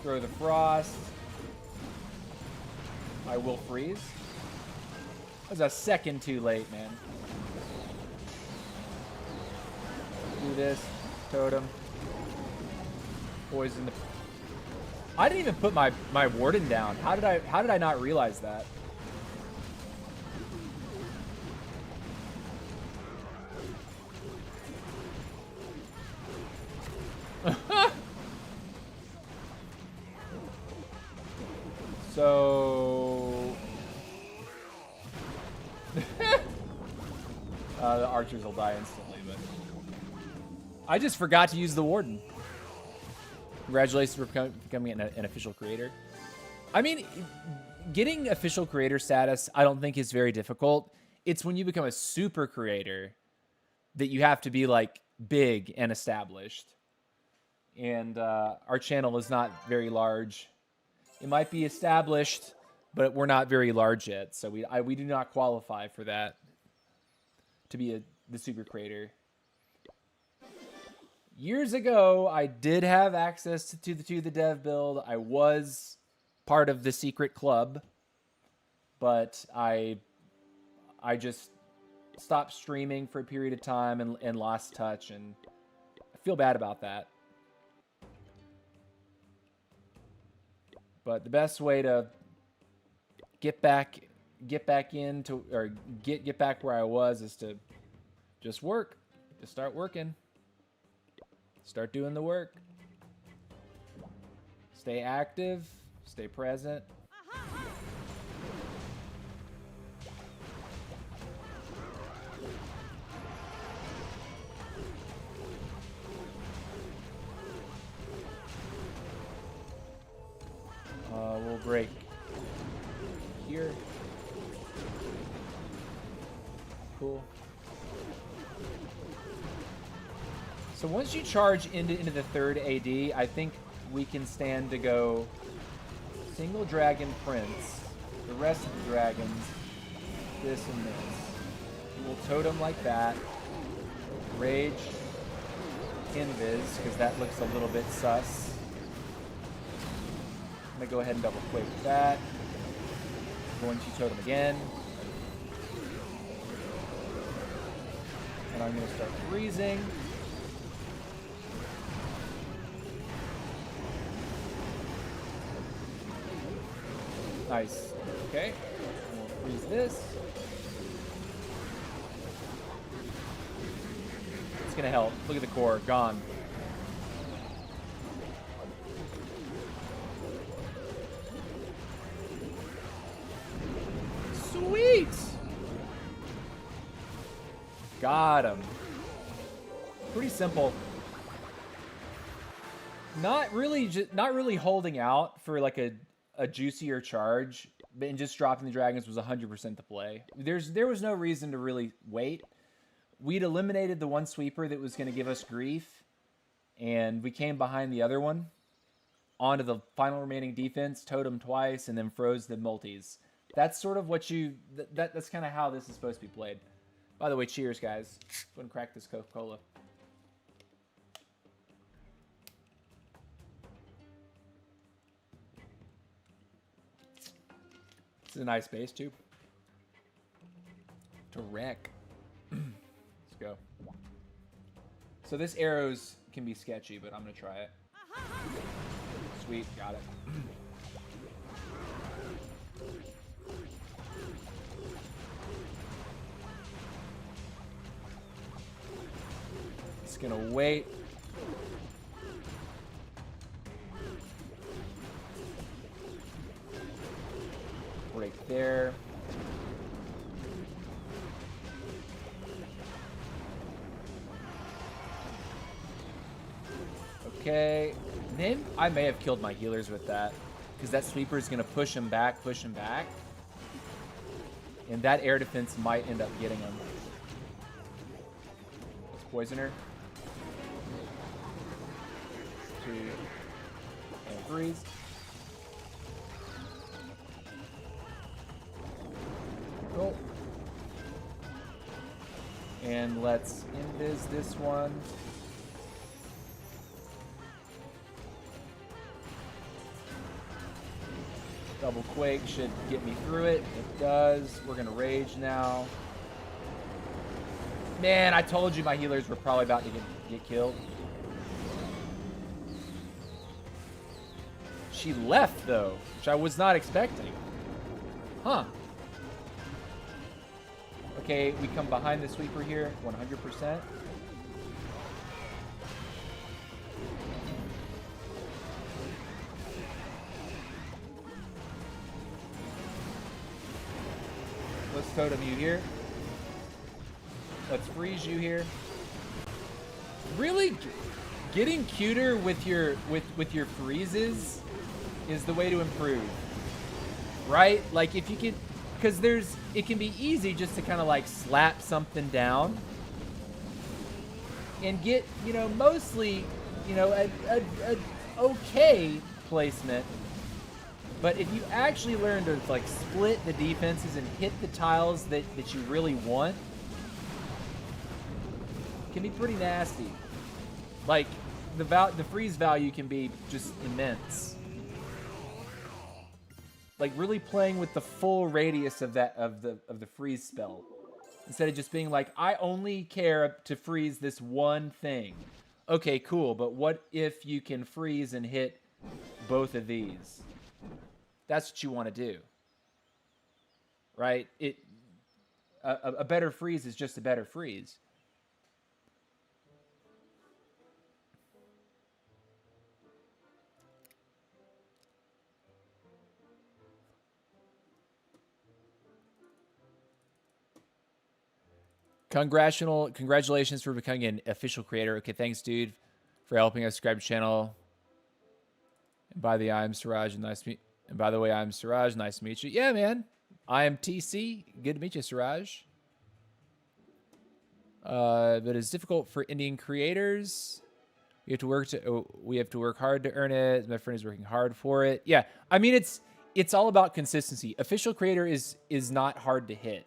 Throw the frost. I will freeze. That was a second too late, man. Do this. Totem. Poison the... I didn't even put my warden down. How did I not realize that? So... the archers will die instantly, but... I just forgot to use the warden. Congratulations for becoming an official creator. I mean, getting official creator status, I don't think is very difficult. It's when you become a super creator that you have to be, like, big and established. And our channel is not very large. It might be established, but we're not very large yet, so we do not qualify for that to be the super creator. Years ago, I did have access to the dev build. I was part of the secret club, but I just stopped streaming for a period of time and lost touch, and I feel bad about that. But the best way to get back into, or get back where I was, is to just work. Just start working. Start doing the work. Stay active. Stay present. We'll break here. Cool. So once you charge into the third AD, I think we can stand to go single dragon prince, the rest of the dragons, this and this. We'll totem like that. Rage, invis, because that looks a little bit sus. I'm gonna go ahead and double quake that. Going to totem again. And I'm gonna start freezing. Nice. Okay. And we'll freeze this. It's gonna help. Look at the core. Gone. Sweet! Got him. Pretty simple. Not really holding out for like a juicier charge, and just dropping the dragons was 100% the play. There was no reason to really wait. We'd eliminated the one sweeper that was going to give us grief, and we came behind the other one onto the final remaining defense, totem twice, and then froze the multis. That's sort of what you... That's kind of how this is supposed to be played. By the way, cheers, guys. Go and crack this Coca-Cola. This is a nice base, too. To wreck. Let's go. So this arrows can be sketchy, but I'm going to try it. Sweet, got it. Just gonna wait. Break there. Okay. Then I may have killed my healers with that, because that sweeper is gonna push him back, and that air defense might end up getting him. Let's poisoner. 2 and freeze. Cool. And let's invis this one. Double quake should get me through it. It does. We're gonna rage now. Man, I told you my healers were probably about to get killed. She left, though, which I was not expecting. Huh. Okay, we come behind the sweeper here, 100%. Let's totem you here. Let's freeze you here. Really, getting cuter with your freezes is the way to improve, right? Like if you could, because it can be easy just to kind of like slap something down and get, you know, mostly, you know, a okay placement. But if you actually learn to like split the defenses and hit the tiles that you really want, it can be pretty nasty. Like the freeze value can be just immense. Like really playing with the full radius of the freeze spell, instead of just being like, I only care to freeze this one thing. Okay, cool, but what if you can freeze and hit both of these? that's what you want to do, right? A better freeze is just a better freeze. Congratulations for becoming an official creator. Okay, thanks, dude, for helping us subscribe to the channel. And by the way, I'm Suraj. Nice to meet you. Yeah, man. I am TC. Good to meet you, Suraj. But it's difficult for Indian creators. We have to work hard to earn it. My friend is working hard for it. Yeah, I mean it's all about consistency. Official creator is not hard to hit.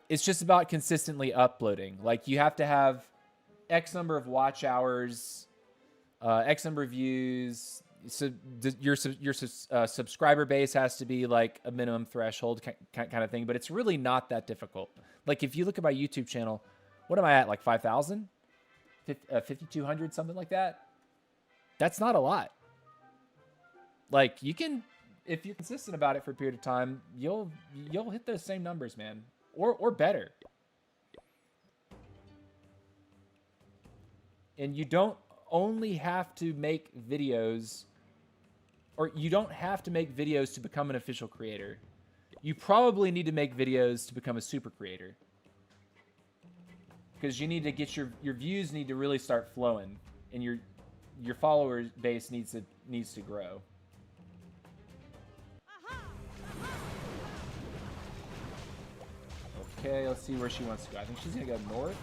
It's just about consistently uploading. Like, you have to have X number of watch hours, X number of views. So your subscriber base has to be like a minimum threshold kind of thing. But it's really not that difficult. Like, if you look at my YouTube channel, what am I at? Like 5,000? 5,200, something like that? That's not a lot. Like, you can, if you're consistent about it for a period of time, you'll hit those same numbers, man. Or better. And you don't only have to make videos, or you don't have to make videos to become an official creator. You probably need to make videos to become a super creator. Because you need to get your views need to really start flowing, and your follower base needs to grow. Okay, let's see where she wants to go. I think she's gonna go north.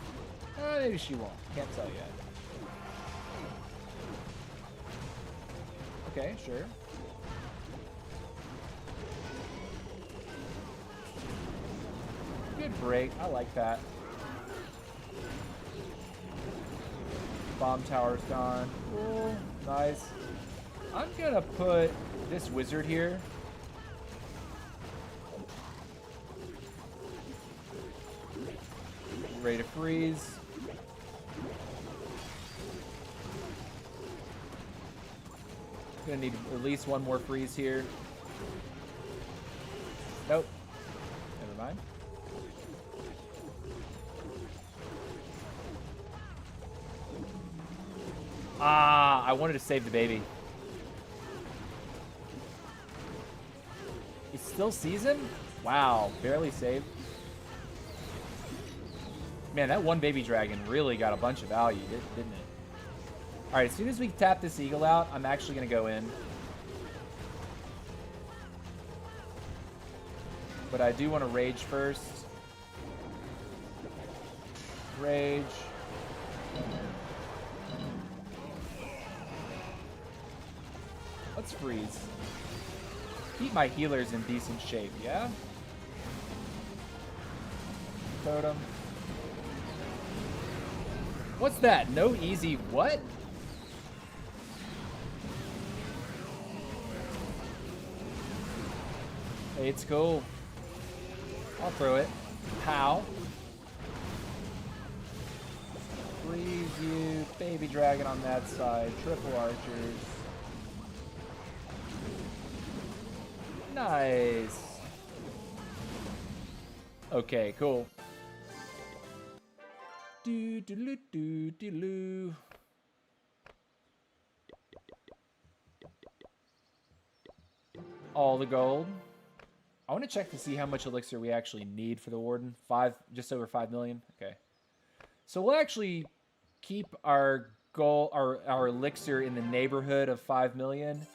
Maybe she won't. Can't tell yet. Okay, sure. Good break. I like that. Bomb tower's gone. Cool. Nice. I'm gonna put this wizard here. Ready to freeze. Gonna need at least one more freeze here. Nope. Never mind. Ah, I wanted to save the baby. He still sees him? Wow, barely saved. Man, that one baby dragon really got a bunch of value, didn't it? All right, as soon as we tap this eagle out, I'm actually going to go in. But I do want to rage first. Rage. Let's freeze. Keep my healers in decent shape, yeah? Totem. What's that? No easy what? Hey, it's cool. I'll throw it. How? Freeze you. Baby dragon on that side. Triple archers. Nice. Okay, cool. Do do do do do do. All the gold. I want to check to see how much elixir we actually need for the warden. Just over 5 million. Okay. So we'll actually keep our goal, our elixir in the neighborhood of 5 million,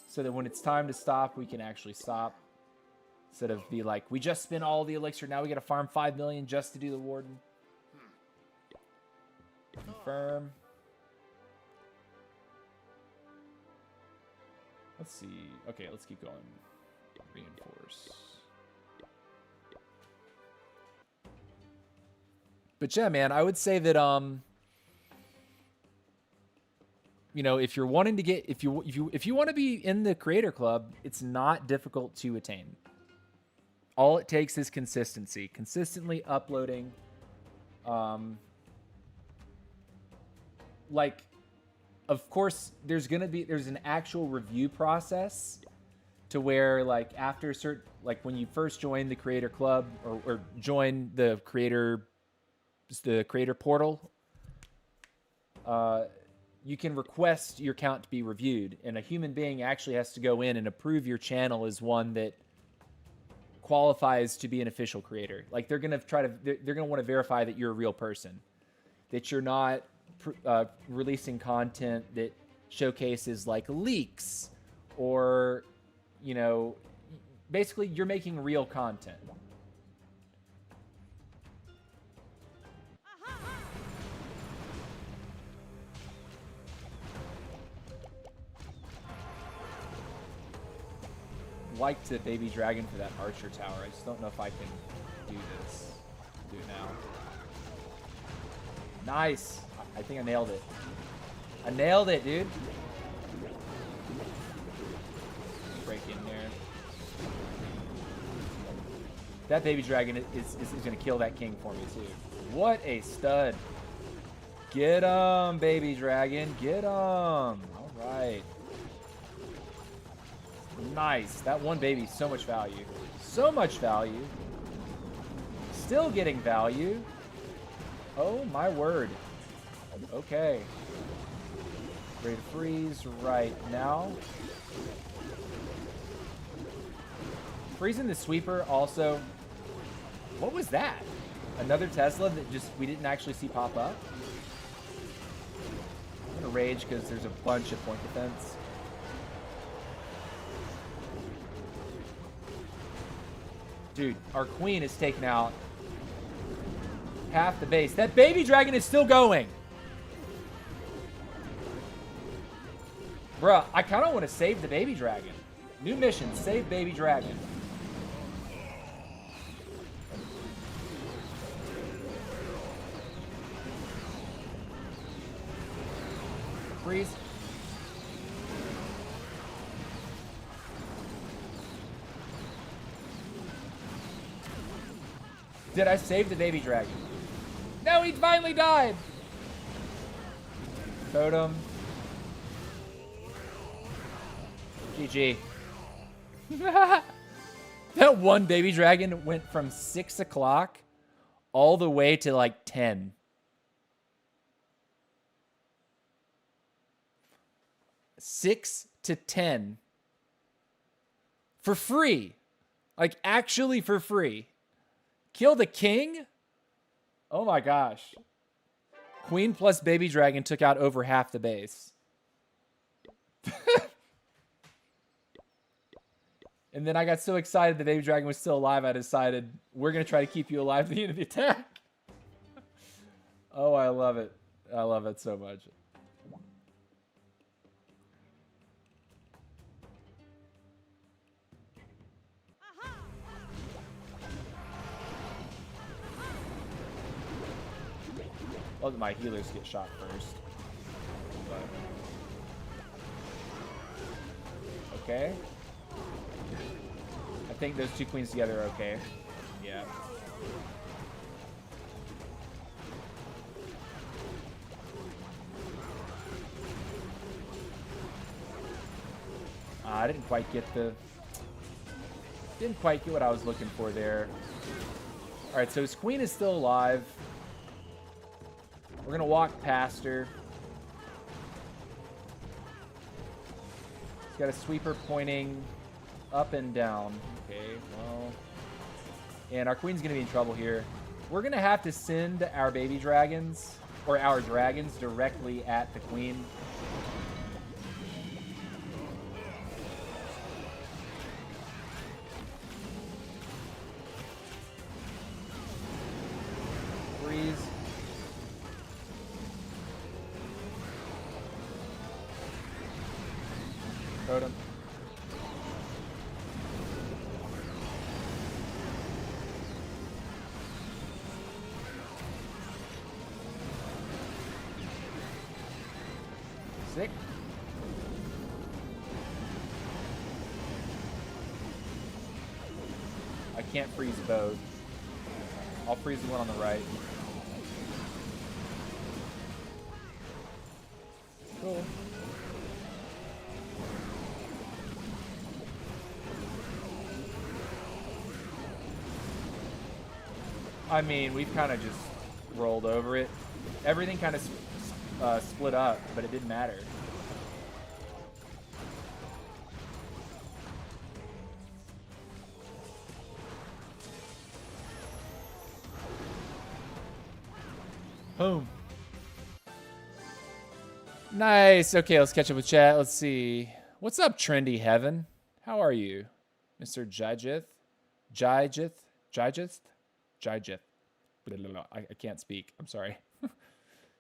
so that when it's time to stop, we can actually stop. Instead of be like, we just spent all the elixir, now we got to farm 5 million just to do the warden. Confirm. Let's see. Okay, let's keep going. Reinforce. But yeah, man, I would say that you know, if you're wanting to get if you want to be in the creator club, it's not difficult to attain. All it takes is consistency. Consistently uploading like of course, there's an actual review process to where, like, after a certain, like, when you first join the creator club or join the creator portal, you can request your account to be reviewed, and a human being actually has to go in and approve your channel as one that qualifies to be an official creator. Like, they're gonna want to verify that you're a real person, that you're not releasing content that showcases like leaks, or, you know, basically you're making real content. Like to baby dragon for that archer tower. I just don't know if I can do this. Do it now. Nice. I think I nailed it. I nailed it, dude. Break in there. That baby dragon is going to kill that king for me, too. What a stud. Get him, baby dragon. Get him. All right. Nice. That one baby, so much value. So much value. Still getting value. Oh, my word. Okay. Ready to freeze right now. Freezing the sweeper also. What was that? Another Tesla that just we didn't actually see pop up? I'm going to rage because there's a bunch of point defense. Dude, our queen is taking out half the base. That baby dragon is still going. Bruh, I kind of want to save the baby dragon. New mission, save baby dragon. Freeze. Did I save the baby dragon? No, he finally died. Totem. GG. That one baby dragon went from 6 o'clock all the way to like 10. Six to 10. For free. Like, actually for free. Kill the king? Oh my gosh. Queen plus baby dragon took out over half the base. And then I got so excited the baby dragon was still alive, I decided we're going to try to keep you alive at the end of the attack. Oh, I love it. I love it so much. Let my healers get shot first. But... okay. I think those two queens together are okay. Yeah. I didn't quite get what I was looking for there. All right, so his queen is still alive. We're gonna walk past her. He's got a sweeper pointing up and down. Okay, well, and our queen's gonna be in trouble here. We're gonna have to send our baby dragons, or our dragons, directly at the queen. Freeze. Totem. Sick. I can't freeze both. I'll freeze the one on the right. Cool. I mean, we've kind of just rolled over it. Everything kind of split up, but it didn't matter. Boom. Nice. Okay, let's catch up with chat. Let's see. What's up, Trendy Heaven? How are you, Mr. Jijith? Jijith? I can't speak. I'm sorry.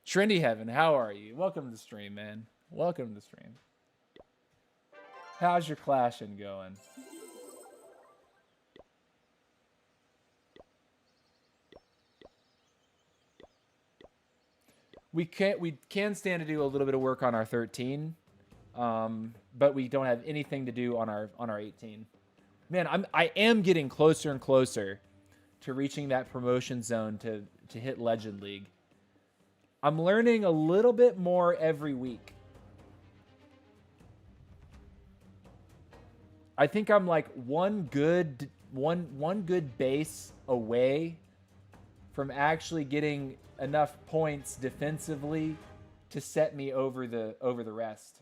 Trendy Heaven, how are you? Welcome to the stream, man. Welcome to the stream. How's your clashing going? We can stand to do a little bit of work on our 13, but we don't have anything to do on our 18. Man, I am getting closer and closer to reaching that promotion zone to hit Legend League. I'm learning a little bit more every week. I think I'm like one good base away from actually getting enough points defensively to set me over the rest.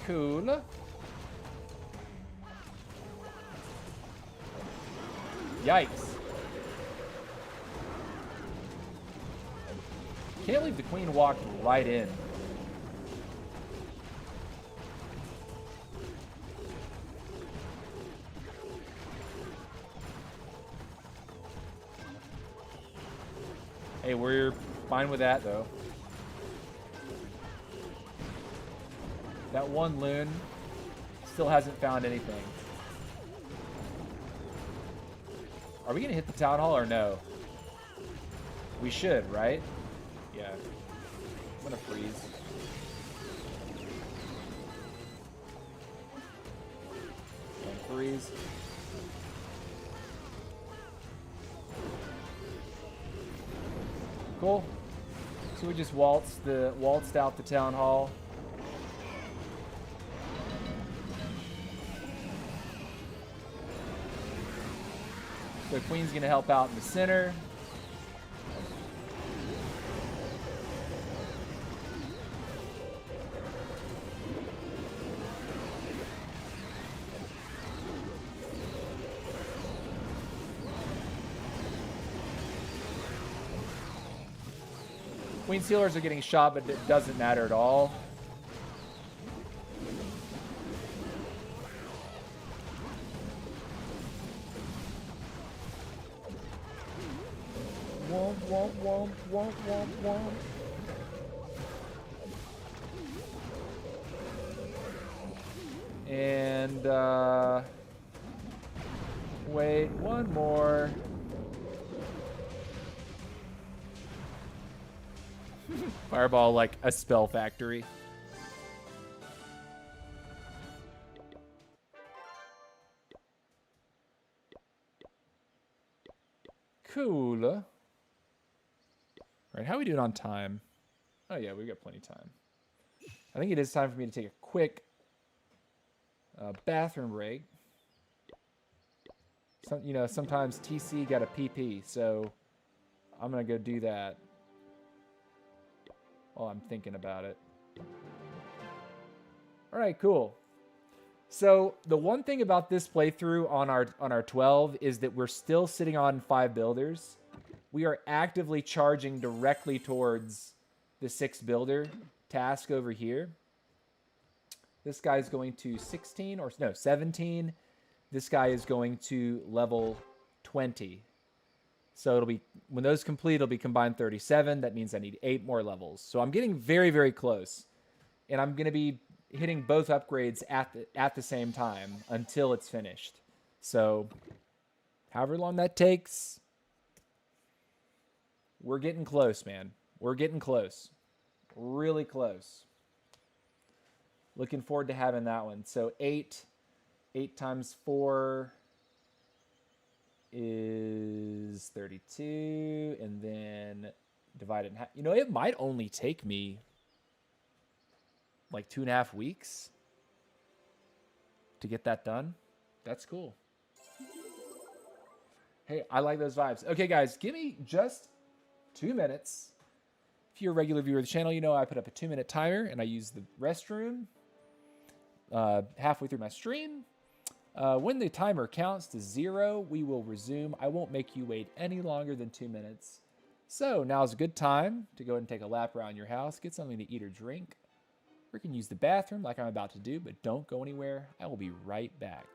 Cool. Yikes. Can't believe the queen walked right in. Hey, we're fine with that, though. That one loon still hasn't found anything. Are we going to hit the town hall or no? We should, right? Yeah. I'm going to freeze. And freeze. Cool. So we just waltzed out the town hall. So Queen's going to help out in the center. Queen Sealers are getting shot, but it doesn't matter at all. Womp, womp, womp, womp, womp, womp. And, wait, one more. Fireball like a spell factory. Cool. All right, how are we doing on time? Oh yeah, we got plenty of time. I think it is time for me to take a quick bathroom break. Sometimes TC got a PP, so I'm gonna go do that while I'm thinking about it. All right, cool. So the one thing about this playthrough on our 12 is that we're still sitting on 5 builders. We are actively charging directly towards the 6 builder task over here. This guy's going to 16 or no, 17. This guy is going to level 20. So it'll be, when those complete, it'll be combined 37. That means I need 8 more levels. So I'm getting very, very close. And I'm going to be hitting both upgrades at the same time until it's finished. So however long that takes, we're getting close, man. We're getting close. Really close. Looking forward to having that one. So 8 times 4 is 32, and then divide it in half. You know, it might only take me like 2.5 weeks to get that done. That's cool. Hey, I like those vibes. Okay, guys, give me just 2 minutes. If you're a regular viewer of the channel, you know I put up a 2-minute timer, and I use the restroom halfway through my stream. When the timer counts to 0, we will resume. I won't make you wait any longer than 2 minutes. So now's a good time to go ahead and take a lap around your house, get something to eat or drink, or you can use the bathroom like I'm about to do, but don't go anywhere. I will be right back.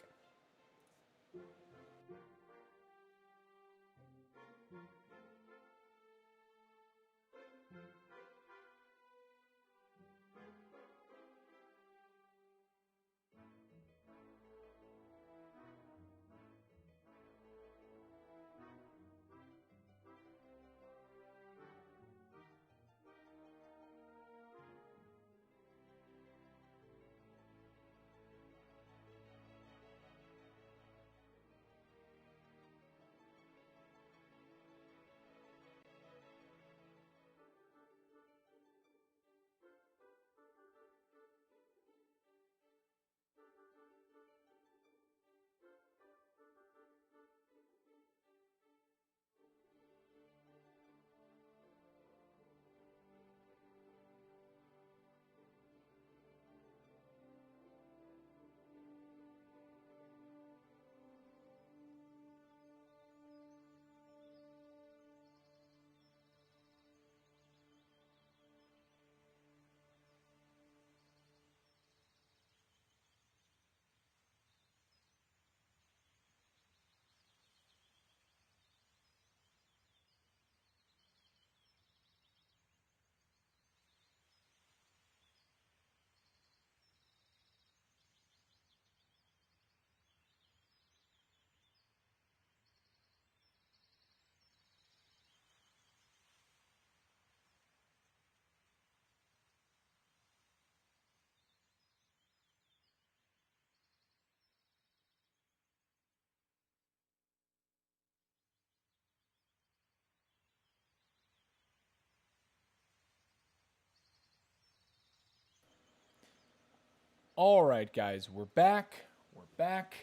All right, guys, we're back. We're back.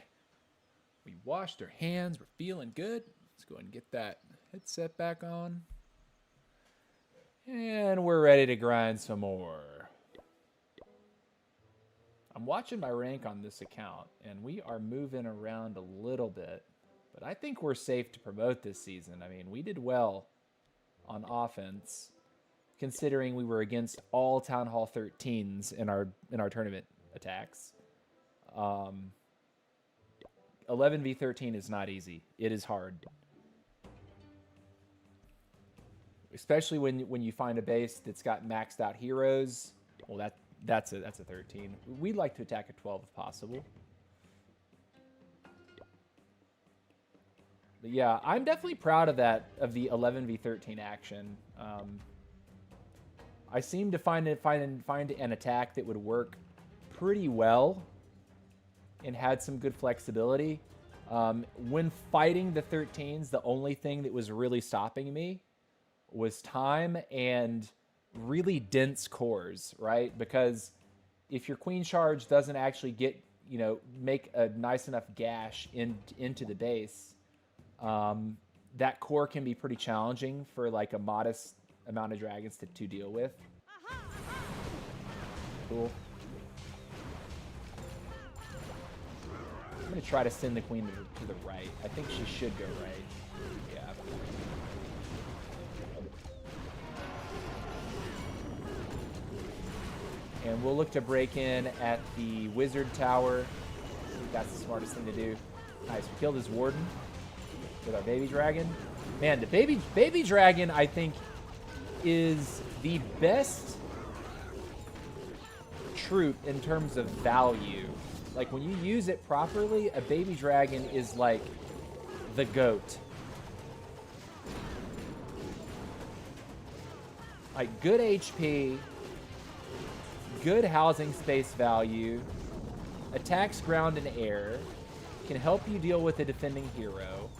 We washed our hands. We're feeling good. Let's go ahead and get that headset back on. And we're ready to grind some more. I'm watching my rank on this account, and we are moving around a little bit. But I think we're safe to promote this season. I mean, we did well on offense, considering we were against all Town Hall 13s in our tournament attacks. 11v13 is not easy. It is hard, especially when you find a base that's got maxed out heroes. Well, that's a 13. We'd like to attack a 12 if possible. But yeah, I'm definitely proud of that, of the 11v13 action. I seem to find an attack that would work pretty well and had some good flexibility. When fighting the 13s, the only thing that was really stopping me was time and really dense cores, right? Because if your queen charge doesn't actually get, make a nice enough gash into the base, that core can be pretty challenging for like a modest amount of dragons to deal with. Cool. I'm going to try to send the queen to the right. I think she should go right. Yeah. And we'll look to break in at the wizard tower. I think that's the smartest thing to do. Nice. We killed his warden with our baby dragon. Man, the baby dragon, I think, is the best troop in terms of value. Like, when you use it properly, a baby dragon is like the GOAT. Like, good HP, good housing space value, attacks ground and air, can help you deal with a defending hero.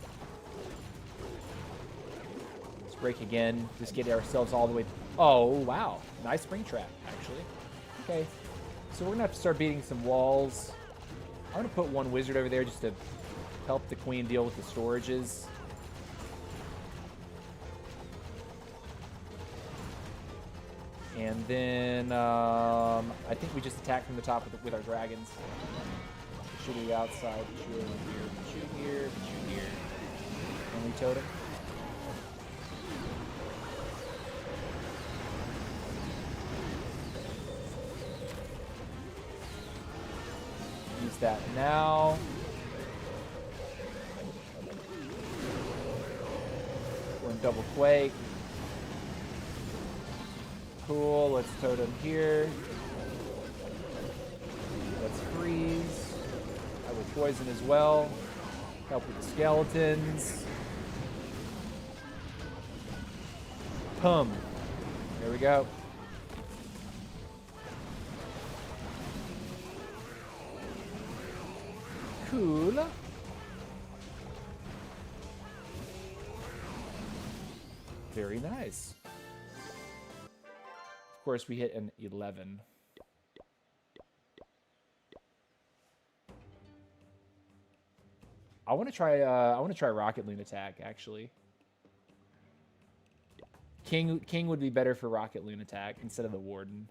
Let's break again. Just get ourselves all the way. Oh, wow. Nice spring trap, actually. Okay. So we're going to have to start beating some walls. I'm going to put one wizard over there just to help the queen deal with the storages. And then I think we just attack from the top with our dragons. Shoot to the outside, shoot over here, shoot here, shoot here. Only totem. Use that now. We're in double quake. Cool, let's totem here. Let's freeze. I will poison as well. Help with the skeletons. Pum. There we go. Cool. Very nice. Of course, we hit an 11. I want to try Rocket Loon attack actually. King would be better for Rocket Loon attack instead of the Warden.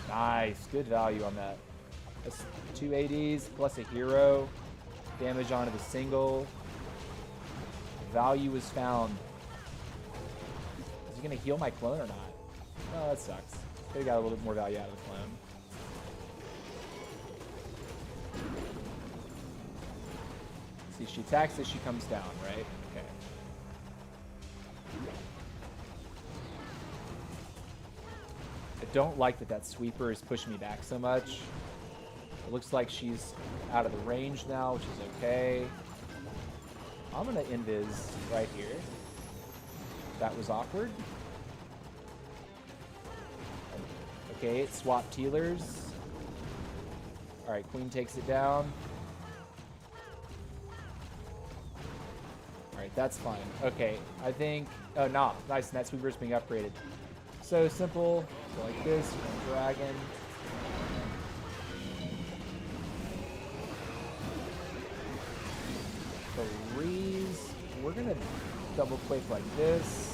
Nice, good value on that. That's 2 ADs plus a hero. Damage onto the single. Value is found. Is he gonna heal my clone or not? Oh, that sucks. They got a little bit more value out of the clone. See, she attacks as she comes down, right? Okay. I don't like that sweeper is pushing me back so much. It looks like she's out of the range now, which is okay. I'm gonna invis right here. That was awkward. Okay, swap Tealers. Alright, Queen takes it down. Alright, that's fine. Okay, I think... Oh, no. Nice, and that sweeper's being upgraded. So simple. Go like this. One dragon. Freeze. We're going to double quake like this.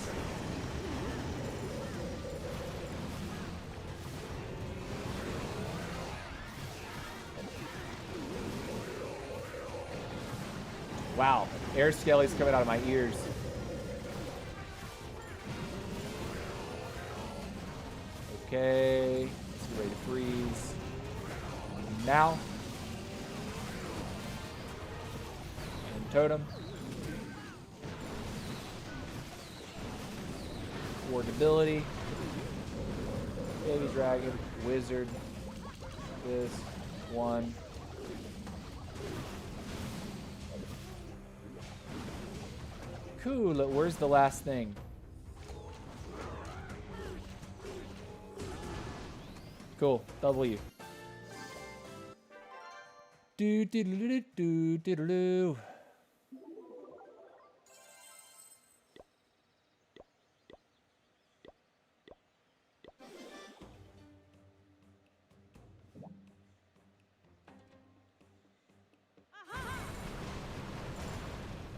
Wow, air skelly's coming out of my ears. Okay, let's get ready to freeze. Now. And totem. Wardability. Baby dragon, wizard. This one. Cool, where's the last thing? Cool, W. Do do do do do do do do.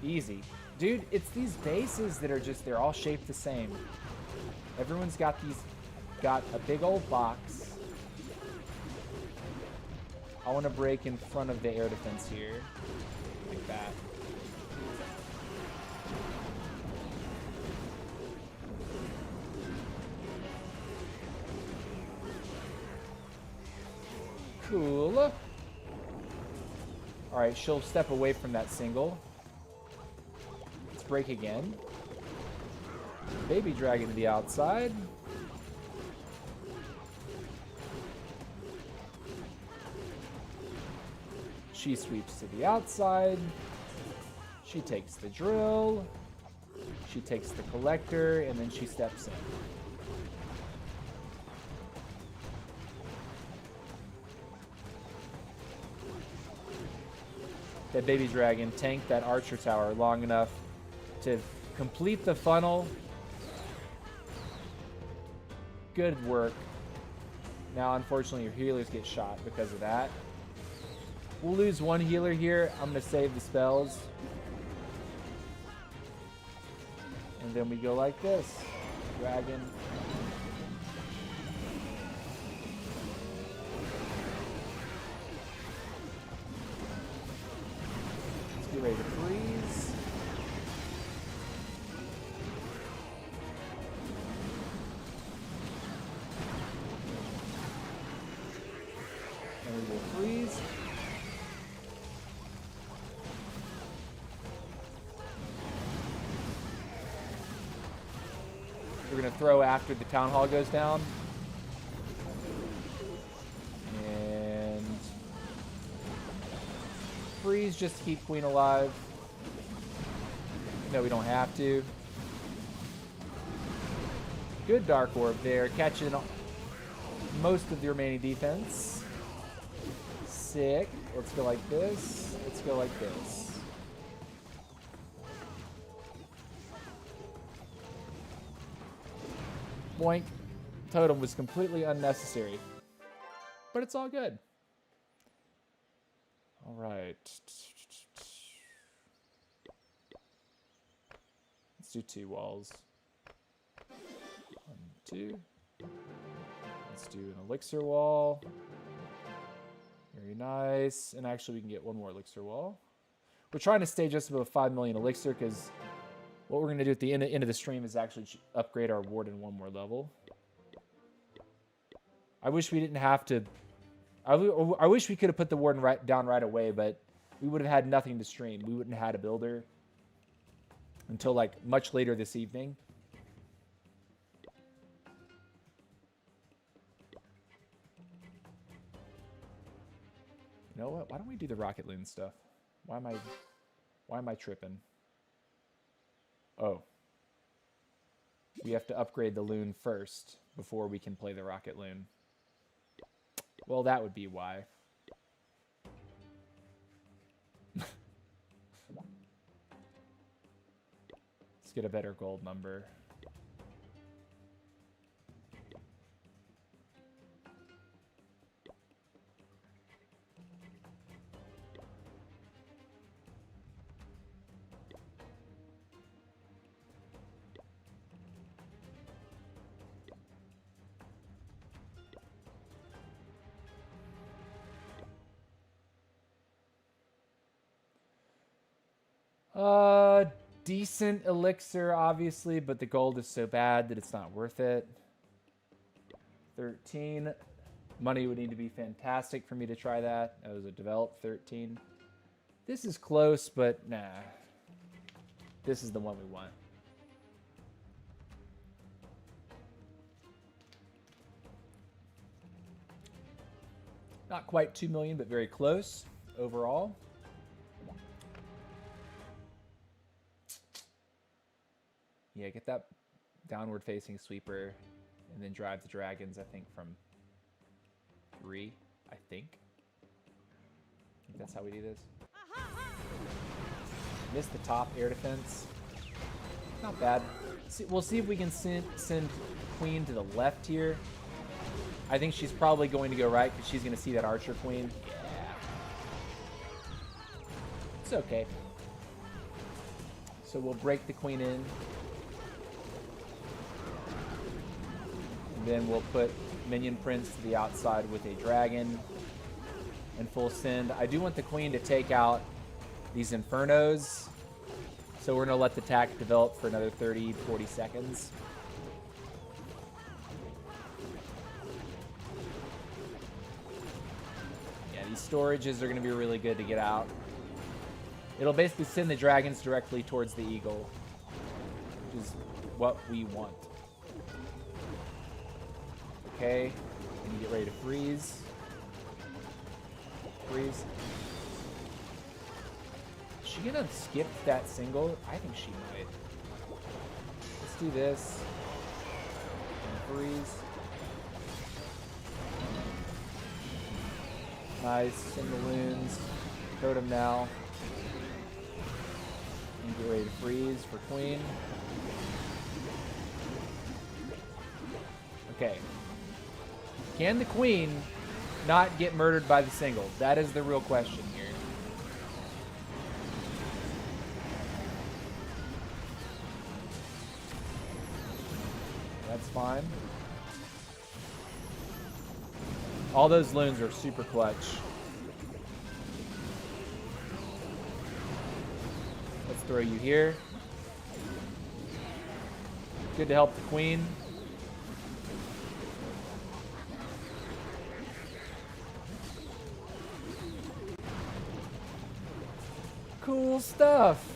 Easy. Dude, it's these bases that are just, they're all shaped the same. Everyone's got a big old box. I want to break in front of the air defense here. Like that. Cool. Alright, she'll step away from that single. Break again. Baby dragon to the outside. She sweeps to the outside. She takes the drill. She takes the collector, and then she steps in. That baby dragon tanked that archer tower long enough to complete the funnel. Good work. Now, unfortunately, your healers get shot because of that. We'll lose one healer here. I'm going to save the spells. And then we go like this. Dragon. Let's get ready to freeze. And we will freeze. We're going to throw after the town hall goes down. And freeze just to keep queen alive. No, we don't have to. Good dark orb there, catching most of the remaining defense. Sick. Let's go like this. Let's go like this. Boink. Totem was completely unnecessary. But it's all good. All right. Let's do 2 walls. 1, 2. Let's do an elixir wall. Very nice. And actually, we can get 1 more elixir wall. We're trying to stay just above 5 million elixir because what we're going to do at the end of the stream is actually upgrade our warden 1 more level. I wish we didn't have to... I wish we could have put the warden down right away, but we would have had nothing to stream. We wouldn't have had a builder until like much later this evening. You know what? Why don't we do the rocket loon stuff? Why am I tripping? Oh. We have to upgrade the loon first before we can play the rocket loon. Well, that would be why. Let's get a better gold number. Decent elixir, obviously, but the gold is so bad that it's not worth it. 13. Money would need to be fantastic for me to try that. That was a develop 13. This is close, but nah. This is the one we want. Not quite 2 million, but very close overall. Yeah, get that downward facing sweeper and then drive the dragons, I think, from 3, I think that's how we do this. Missed the top air defense. Not bad. We'll see if we can send queen to the left here. I think she's probably going to go right because she's going to see that archer queen. Yeah. It's okay. So we'll break the queen in. Then we'll put minion prince to the outside with a dragon and full send. I do want the queen to take out these infernos. So we're going to let the attack develop for another 30, 40 seconds. Yeah, these storages are going to be really good to get out. It'll basically send the dragons directly towards the eagle, which is what we want. Okay, and you get ready to freeze. Freeze. Is she gonna skip that single? I think she might. Let's do this. And freeze. Nice. Send the loons. Totem now. And get ready to freeze for queen. Okay. Can the queen not get murdered by the single? That is the real question here. That's fine. All those loons are super clutch. Let's throw you here. Good to help the queen. Cool stuff.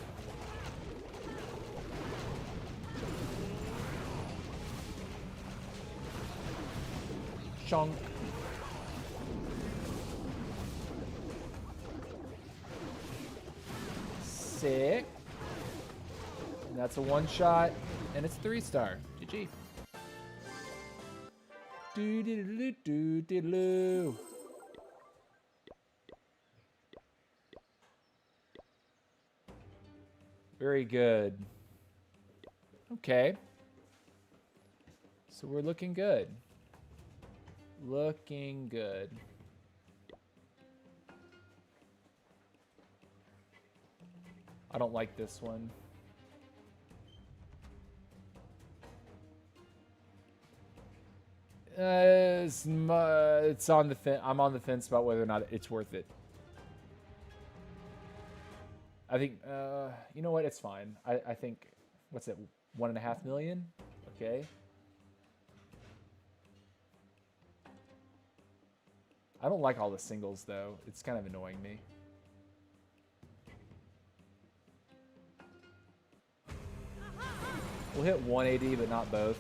Chunk. Sick. And that's a one shot, and it's 3-star. GG. Do-do-do-do-do-do. Very good. Okay. So we're looking good. Looking good. I don't like this one. It's on the fence. I'm on the fence about whether or not it's worth it. I think, you know what? It's fine. I think, what's it? 1.5 million? Okay. I don't like all the singles, though. It's kind of annoying me. We'll hit 180, but not both.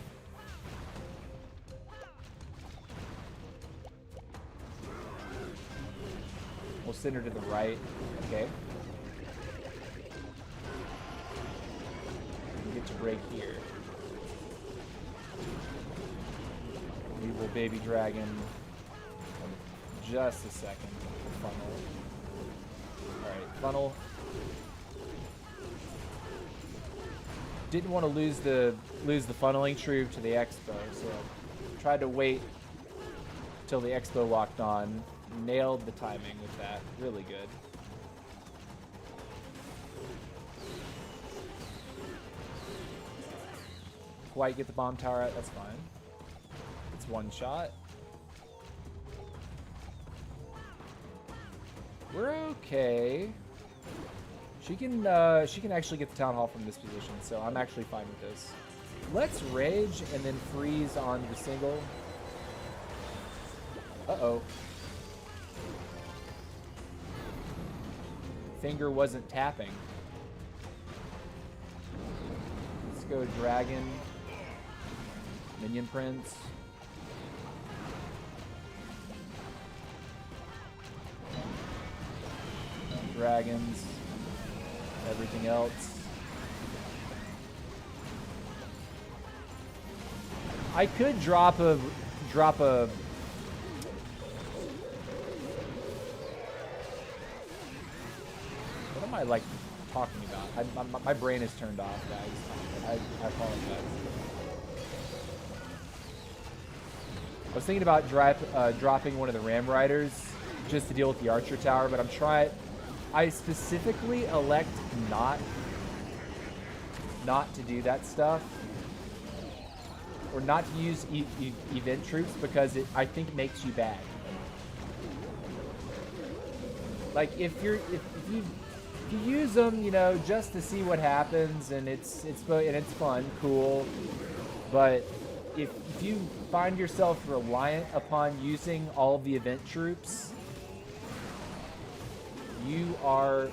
We'll send her to the right. Okay. We get to break here. We will baby dragon in just a second. Funnel. Alright, funnel. Didn't want to lose the funneling true to the expo, so tried to wait till the expo locked on. Nailed the timing with that. Really good. Quite get the bomb tower out, that's fine. It's one shot. We're okay. She can actually get the town hall from this position, so I'm actually fine with this. Let's rage and then freeze on the single. Uh-oh. Finger wasn't tapping. Let's go dragon. Minion prince. Dragons. Everything else. I could drop a what am I like talking about? My brain is turned off, guys. I apologize. I was thinking about dropping one of the Ram Riders just to deal with the Archer Tower, but I specifically elect not to do that stuff, or not to use event troops, because I think it makes you bad. Like if you use them, you know, just to see what happens, and it's fun, cool, but if you find yourself reliant upon using all of the event troops, you are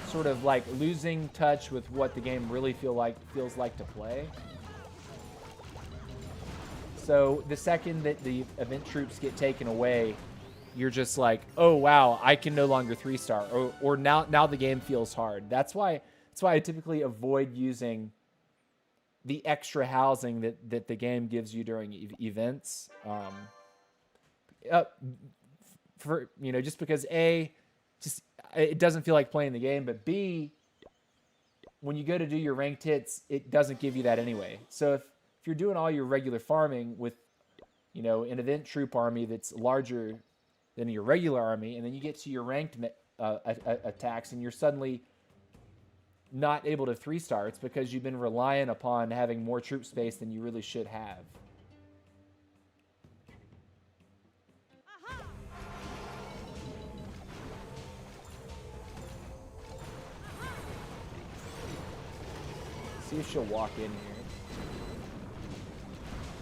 sort of like losing touch with what the game really feels like to play. So the second that the event troops get taken away, you're just like, oh wow, I can no longer 3-star, or now the game feels hard. That's why That's why I typically avoid using the extra housing that the game gives you during events. For just because just it doesn't feel like playing the game, but B, when you go to do your ranked hits, it doesn't give you that anyway. So if you're doing all your regular farming with an event troop army that's larger than your regular army, and then you get to your ranked attacks and you're suddenly not able to 3-star, it's because you've been relying upon having more troop space than you really should have. See if she'll walk in here.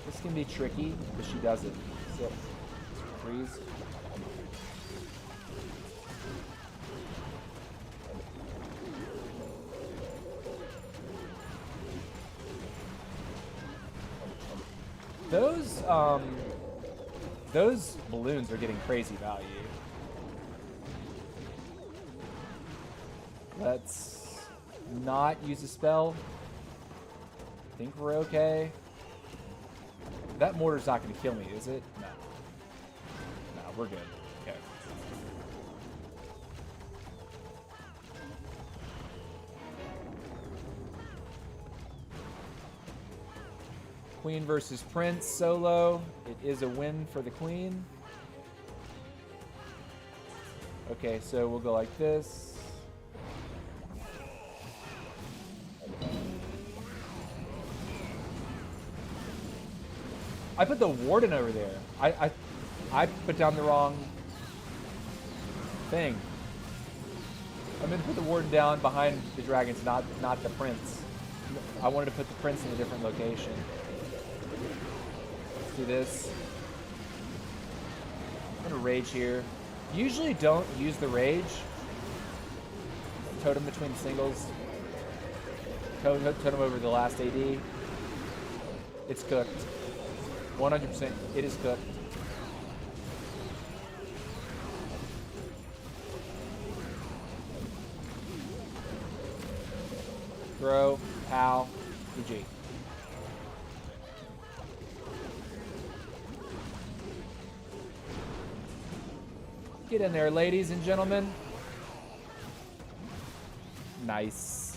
This can be tricky, but she does it. Sit. Freeze. Those balloons are getting crazy value. Let's not use a spell. I think we're okay. That mortar's not going to kill me, is it? No. No, we're good. Okay. Queen versus Prince solo. It is a win for the Queen. Okay, so we'll go like this. I put the Warden over there. I put down the wrong thing. I meant to put the Warden down behind the dragons, not the Prince. I wanted to put the Prince in a different location. Let's do this. I'm gonna rage here. Usually don't use the rage. Totem between singles. Totem over the last AD. It's cooked. 100%. It is cooked. Throw. Pow. GG. Get in there, ladies and gentlemen. Nice.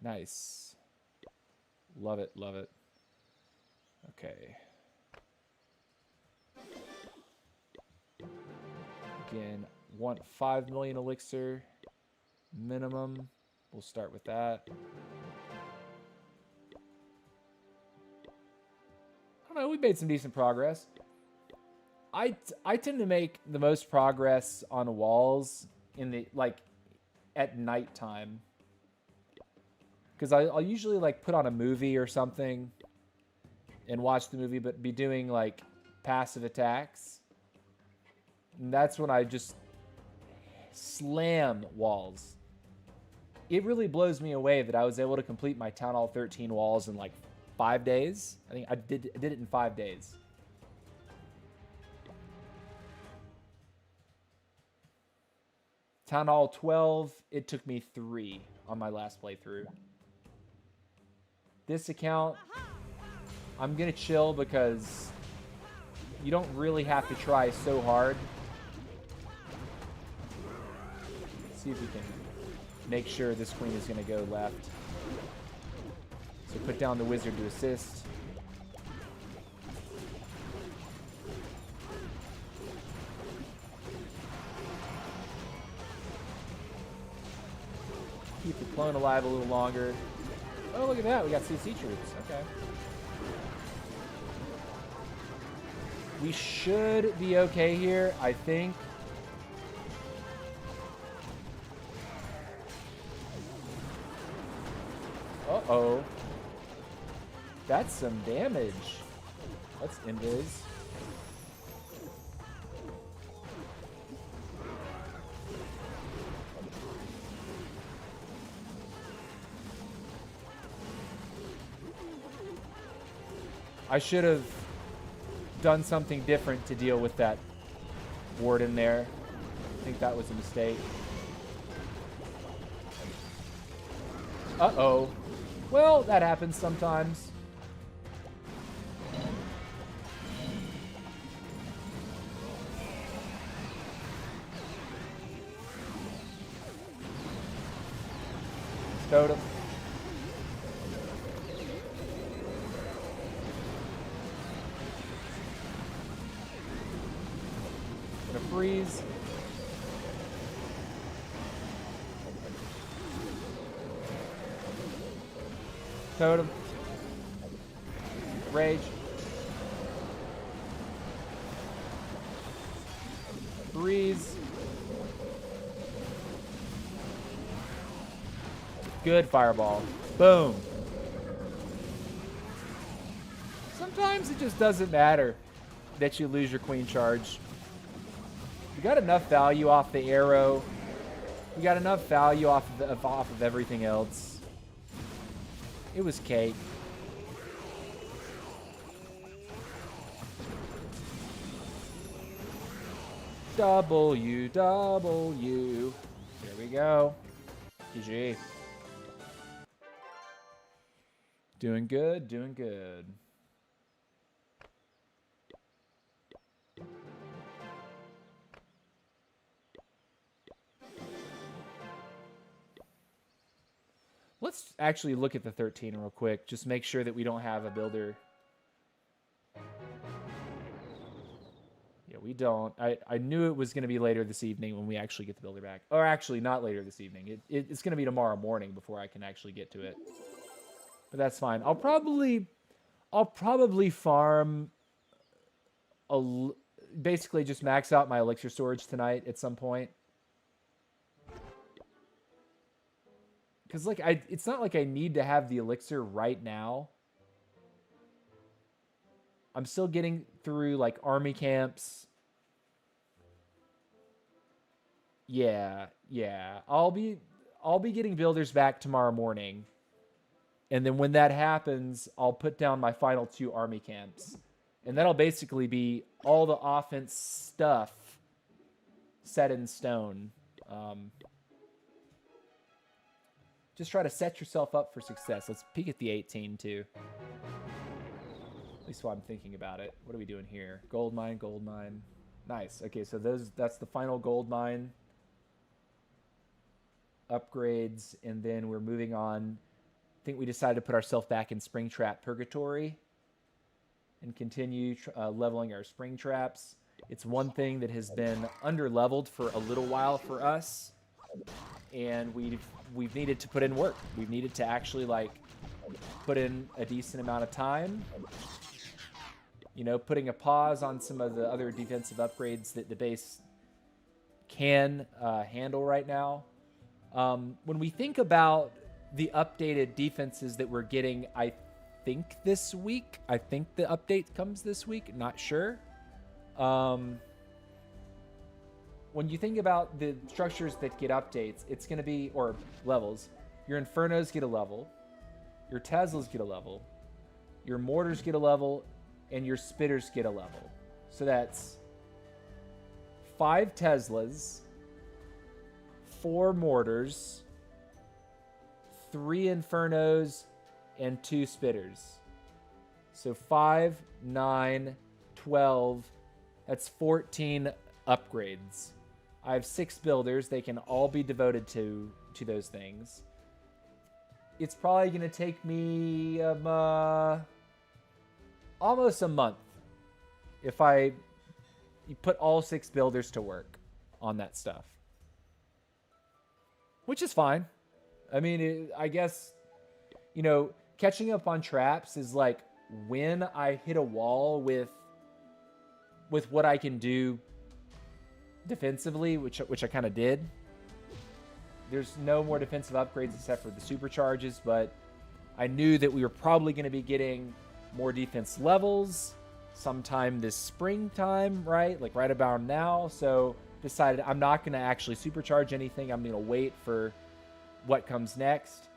Nice. Love it, love it. Okay. Again, want 5 million elixir minimum. We'll start with that. I don't know, we made some decent progress. I tend to make the most progress on walls in the at nighttime. Because I'll usually put on a movie or something and watch the movie, but be doing passive attacks. And that's when I just slam walls. It really blows me away that I was able to complete my Town Hall 13 walls in 5 days. I think I did it in 5 days. Town Hall 12, it took me 3 on my last playthrough. This account, I'm going to chill because you don't really have to try so hard. Let's see if we can make sure this queen is going to go left. So put down the wizard to assist. Keep the clone alive a little longer. Oh, look at that. We got CC troops. Okay. We should be okay here, I think. Uh-oh. That's some damage. Let's invis. I should have done something different to deal with that ward in there. I think that was a mistake. Uh-oh. Well, that happens sometimes. Totem. Gonna freeze. Totem. Rage. Freeze. Good fireball. Boom. Sometimes it just doesn't matter that you lose your queen charge. You got enough value off the arrow. You got enough value off of everything else. It was cake. W. There we go. GG. Doing good, doing good. Let's actually look at the 13 real quick. Just make sure that we don't have a builder. Yeah, we don't. I knew it was going to be later this evening when we actually get the builder back. Or actually, not later this evening. It's going to be tomorrow morning before I can actually get to it. But that's fine. I'll probably farm basically just max out my elixir storage tonight at some point. Because like it's not like I need to have the elixir right now. I'm still getting through like army camps. Yeah. I'll be getting builders back tomorrow morning. And then when that happens, I'll put down my final 2 army camps. And that'll basically be all the offense stuff set in stone. Just try to set yourself up for success. Let's peek at the 18 too. At least while I'm thinking about it. What are we doing here? Gold mine, gold mine. Nice. Okay, so that's the final gold mine. Upgrades, and then we're moving on. I think we decided to put ourselves back in Springtrap Purgatory and continue leveling our spring traps. It's one thing that has been under-leveled for a little while for us, and we've needed to put in work. We've needed to actually like put in a decent amount of time. You know, putting a pause on some of the other defensive upgrades that the base can handle right now. When we think about the updated defenses that we're getting, I think this week. I think the update comes this week. Not sure. When you think about the structures that get updates, it's going to be, or levels, your Infernos get a level, your Teslas get a level, your Mortars get a level, and your Spitters get a level. So that's 5 Teslas, 4 Mortars, 3 Infernos, and 2 Spitters. So 5, 9, 12, that's 14 upgrades. I have 6 builders. They can all be devoted to those things. It's probably going to take me almost a month if you put all 6 builders to work on that stuff. Which is fine. I mean, I guess, you know, catching up on traps is like when I hit a wall with what I can do defensively, which I kind of did. There's no more defensive upgrades except for the supercharges, but I knew that we were probably going to be getting more defense levels sometime this springtime, right? Like right about now. So decided I'm not going to actually supercharge anything. I'm going to wait for what comes next.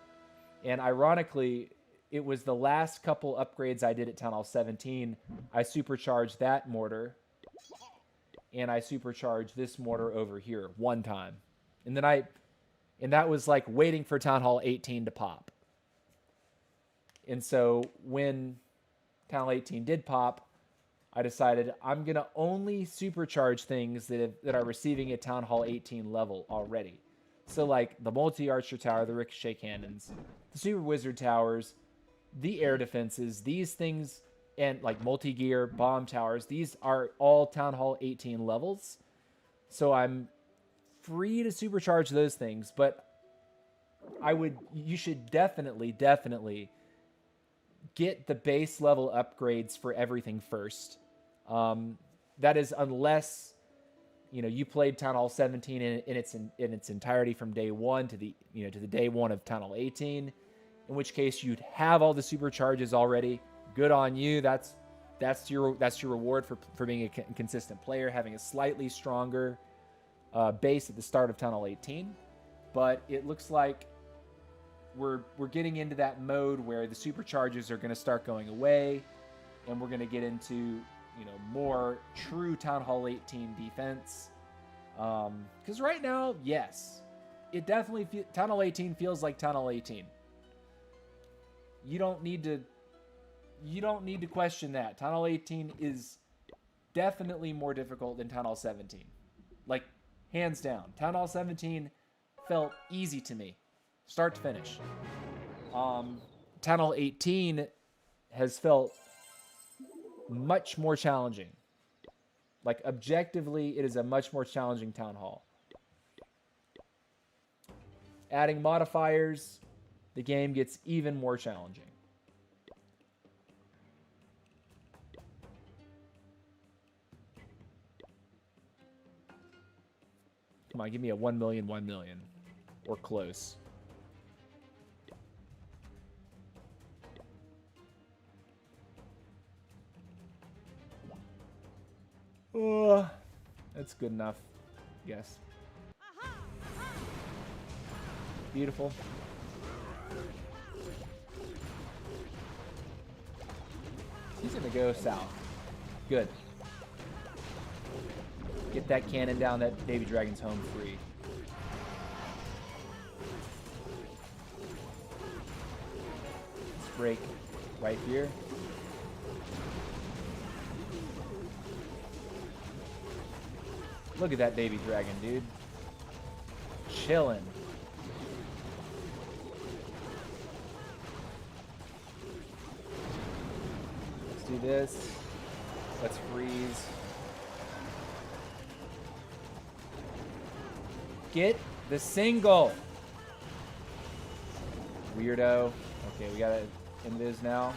And ironically, it was the last couple upgrades I did at Town Hall 17. I supercharged that mortar. and I supercharged this mortar over here one time. And that was like waiting for Town Hall 18 to pop. And so when Town Hall 18 did pop, I decided I'm going to only supercharge things that are receiving a Town Hall 18 level already. So like the multi-archer tower, the ricochet cannons, the super wizard towers, the air defenses, these things, and like multi-gear bomb towers, these are all Town Hall 18 levels. So I'm free to supercharge those things, but you should definitely get the base level upgrades for everything first. That is unless you played Town Hall 17 in its entirety from day one to the day one of Town Hall 18, in which case you'd have all the supercharges already. Good on you. That's your reward for being a consistent player, having a slightly stronger base at the start of Town Hall 18. But it looks like we're getting into that mode where the supercharges are going to start going away, and we're going to get into more true Town Hall 18 defense. Because right now, yes, it definitely Town Hall 18 feels like Town Hall 18. You don't need to question that. Town Hall 18 is definitely more difficult than Town Hall 17. Like, hands down. Town Hall 17 felt easy to me, start to finish. Town Hall 18 has felt much more challenging. Like, objectively, it is a much more challenging Town Hall. Adding modifiers, the game gets even more challenging. Come on, give me a 1 million, 1 million. Or close. Oh, that's good enough, I guess. Beautiful. He's gonna go south. Good. Get that cannon down that baby dragon's home free. Let's break right here. Look at that baby dragon, dude. Chillin'. Let's do this. Let's freeze. Get the single. Weirdo. Okay, we gotta end this now.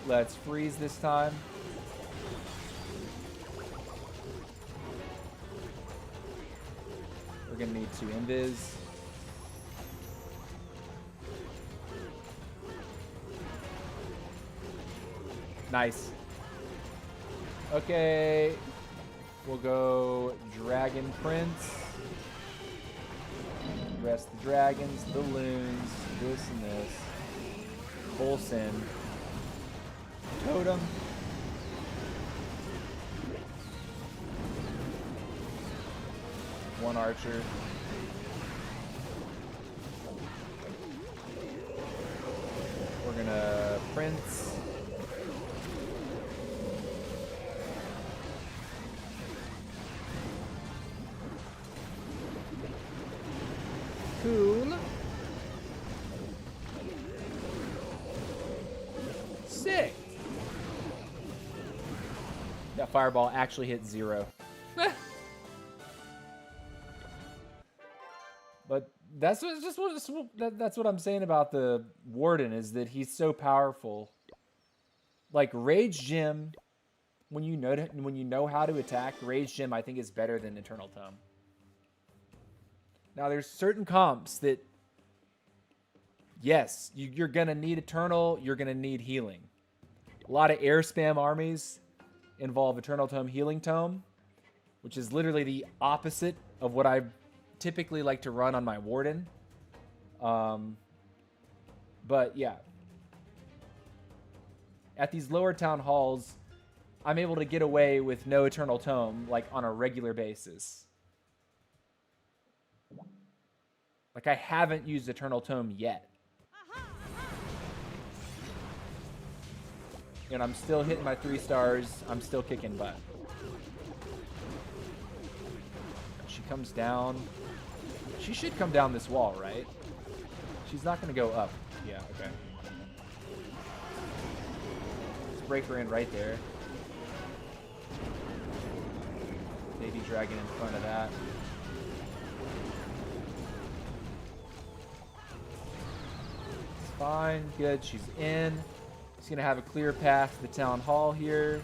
Let's freeze this time. We're gonna need to invis. Nice. Okay. We'll go Dragon Prince. Rest the dragons, the loons, this and this. Full send. Totem. One archer. We're gonna Prince. Cool. Sick. That fireball actually hit 0. But that's what I'm saying about the Warden, is that he's so powerful. Like Rage Gem, when you know how to attack, Rage Gem I think is better than Eternal Tome. Now there's certain comps that, yes, you're gonna need Eternal, you're gonna need healing. A lot of air spam armies involve Eternal Tome, Healing Tome, which is literally the opposite of what I typically like to run on my Warden. But But yeah, at these lower town halls, I'm able to get away with no Eternal Tome, like, on a regular basis. Like, I haven't used Eternal Tome yet. And I'm still hitting my 3 stars. I'm still kicking butt. She comes down. She should come down this wall, right? She's not going to go up. Yeah, okay. Let's break her in right there. Baby dragon in front of that. It's fine. Good. She's in. She's going to have a clear path to the town hall here.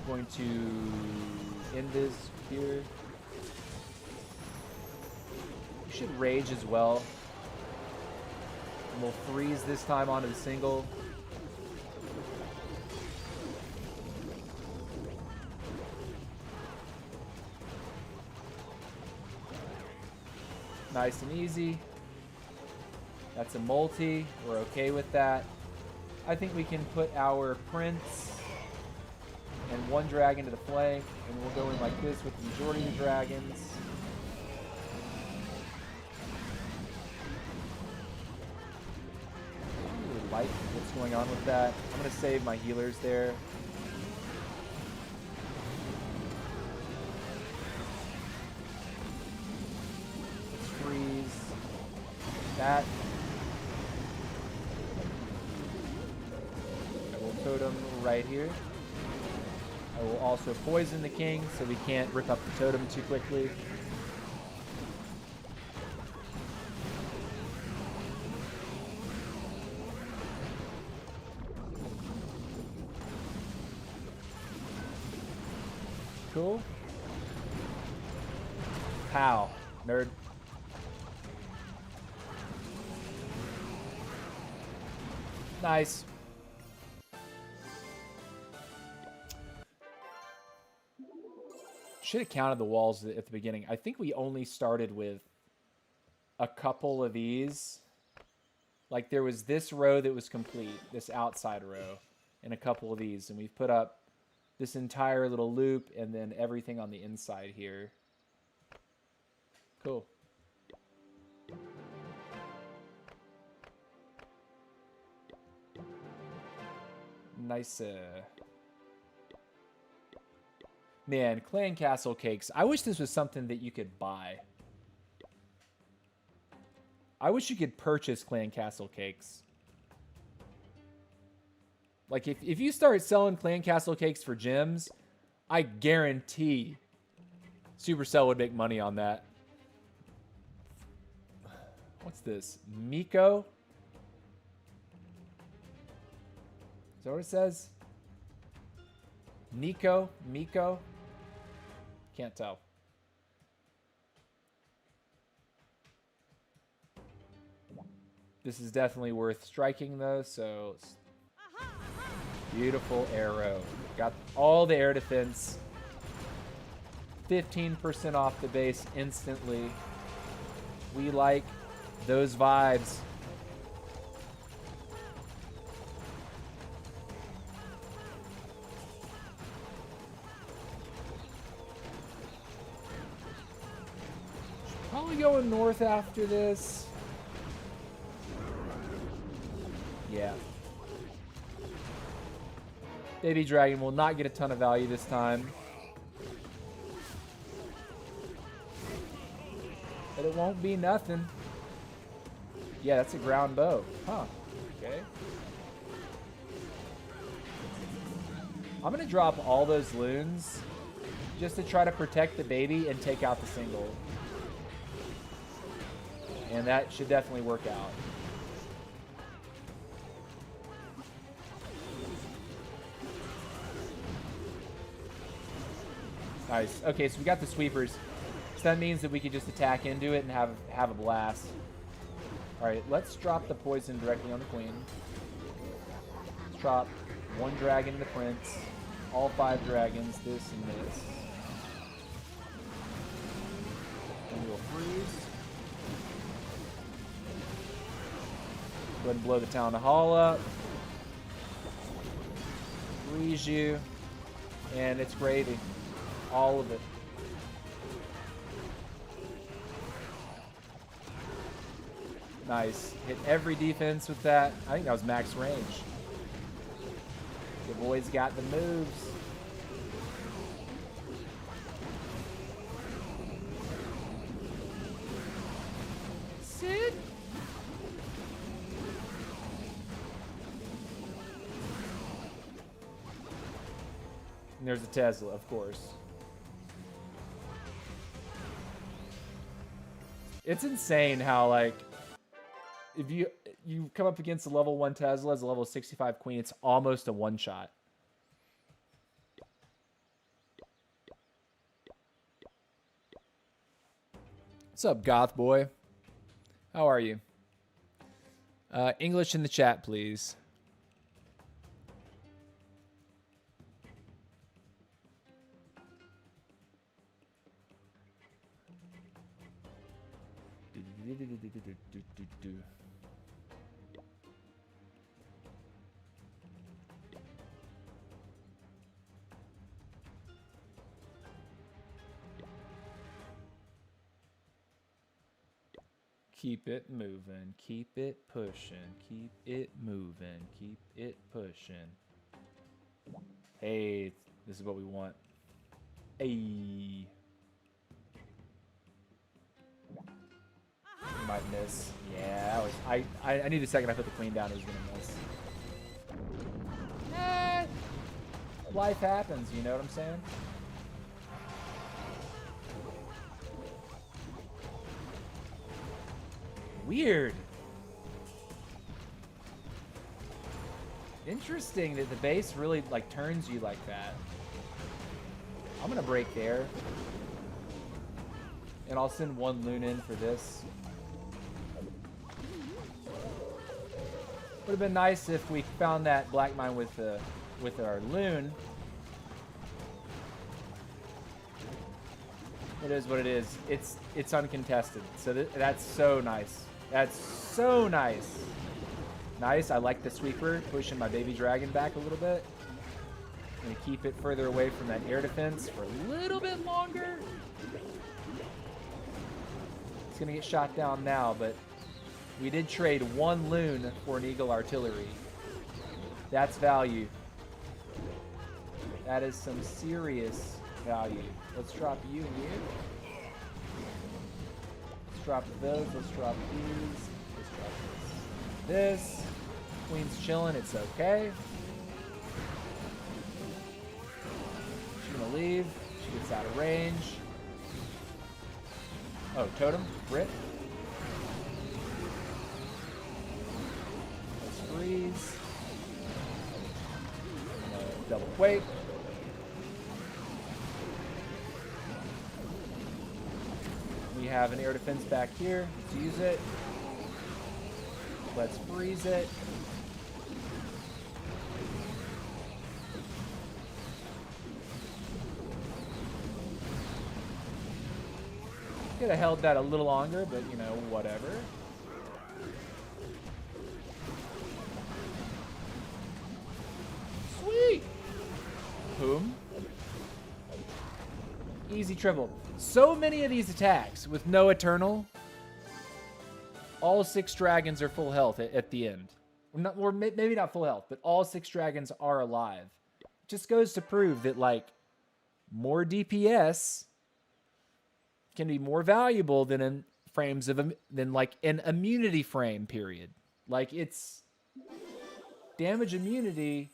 Going to end this here. You should rage as well. And we'll freeze this time onto the single. Nice and easy. That's a multi. We're okay with that. I think we can put our prince and 1 dragon to the flank, and we'll go in like this with the majority of the dragons. I don't really like what's going on with that. I'm going to save my healers there. Let's freeze that. I will totem right here. I will also poison the king so we can't rip up the totem too quickly. Cool. Pow, nerd. Nice. Should have counted the walls at the beginning. I think we only started with a couple of these. Like, there was this row that was complete, this outside row, and a couple of these. And we've put up this entire little loop and then everything on the inside here. Cool. Nice. Man, clan castle cakes. I wish this was something that you could buy. I wish you could purchase clan castle cakes. Like, if you start selling clan castle cakes for gems, I guarantee Supercell would make money on that. What's this? Miko? Is that what it says? Nico? Miko? Can't tell. This is definitely worth striking, though, so... Beautiful arrow. Got all the air defense. 15% off the base instantly. We like those vibes. Probably going north after this. Yeah. Baby Dragon will not get a ton of value this time. But it won't be nothing. Yeah, that's a ground bow. Huh. Okay. I'm going to drop all those loons just to try to protect the baby and take out the single. And that should definitely work out. Nice. Okay, so we got the sweepers. So that means that we can just attack into it and have a blast. Alright, let's drop the poison directly on the queen. Let's drop 1 dragon and the prince. All 5 dragons, this and this. And we'll freeze. ahead and blow the town hall up. Freeze you. And it's gravy. All of it. Nice. Hit every defense with that. I think that was max range. The boys got the moves. Sid. And there's the Tesla, of course. It's insane how, like, if you come up against a level 1 Tesla as a level 65 queen, it's almost a one-shot. What's up, Goth Boy? How are you? English in the chat, please. Keep it moving, keep it pushing, keep it moving, keep it pushing. Hey, this is what we want. Hey. You might miss. Yeah, I knew the second I put the queen down, it was gonna miss. Life happens, you know what I'm saying? Weird. Interesting that the base really like turns you like that. I'm gonna break there. And I'll send one loon in for this. Would have been nice if we found that black mine with our loon. It is what it is. It's uncontested. So that's so nice. That's so nice. Nice. I like the sweeper pushing my baby dragon back a little bit. I'm gonna keep it further away from that air defense for a little bit longer. It's gonna get shot down now, but we did trade one loon for an eagle artillery. That's value. That is some serious value. Let's drop you and you. Let's drop those. Let's drop these. Let's drop this. This. Queen's chilling. It's okay. She's gonna leave. She gets out of range. Oh, totem. Rip. Let's freeze. Double quake. We have an air defense back here. Let's use it. Let's freeze it. Could have held that a little longer, but you know, whatever. Sweet! Boom. Easy triple. So many of these attacks with no Eternal, all 6 dragons are full health at the end. Or maybe not full health, but all 6 dragons are alive. Just goes to prove that, like, more DPS can be more valuable than in frames of like an immunity frame, period. Like, it's damage immunity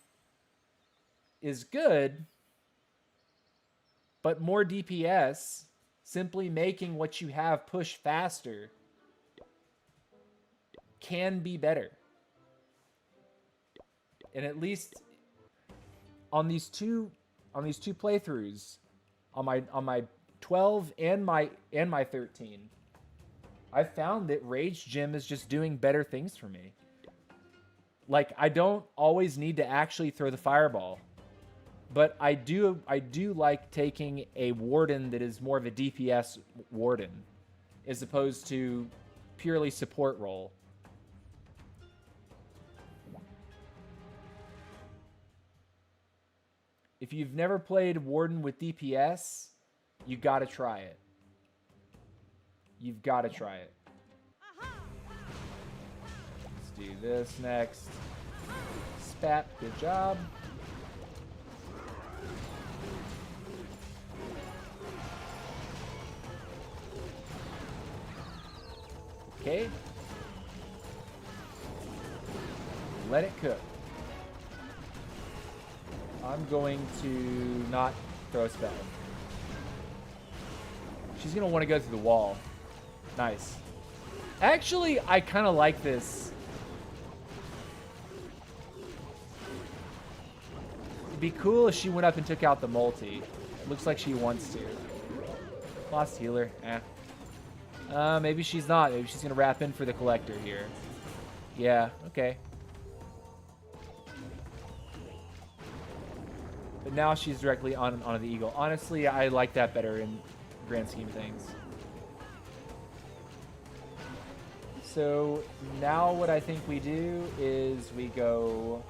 is good, but more DPS, simply making what you have push faster, can be better. And at least on these two playthroughs, on my 12 and my 13, I found that Rage Gem is just doing better things for me. Like, I don't always need to actually throw the fireball. But I do like taking a warden that is more of a DPS warden, as opposed to purely support role. If you've never played Warden with DPS, you got to try it. You've got to try it. Let's do this next. Spat, good job. Okay. Let it cook. I'm going to not throw a spell. She's going to want to go through the wall. Nice. Actually, I kind of like this. It'd be cool if she went up and took out the multi. It looks like she wants to. Lost healer. Maybe she's not. Maybe she's going to wrap in for the collector here. Yeah, okay. But now she's directly on the eagle. Honestly, I like that better in the grand scheme of things. So now what I think we do is we go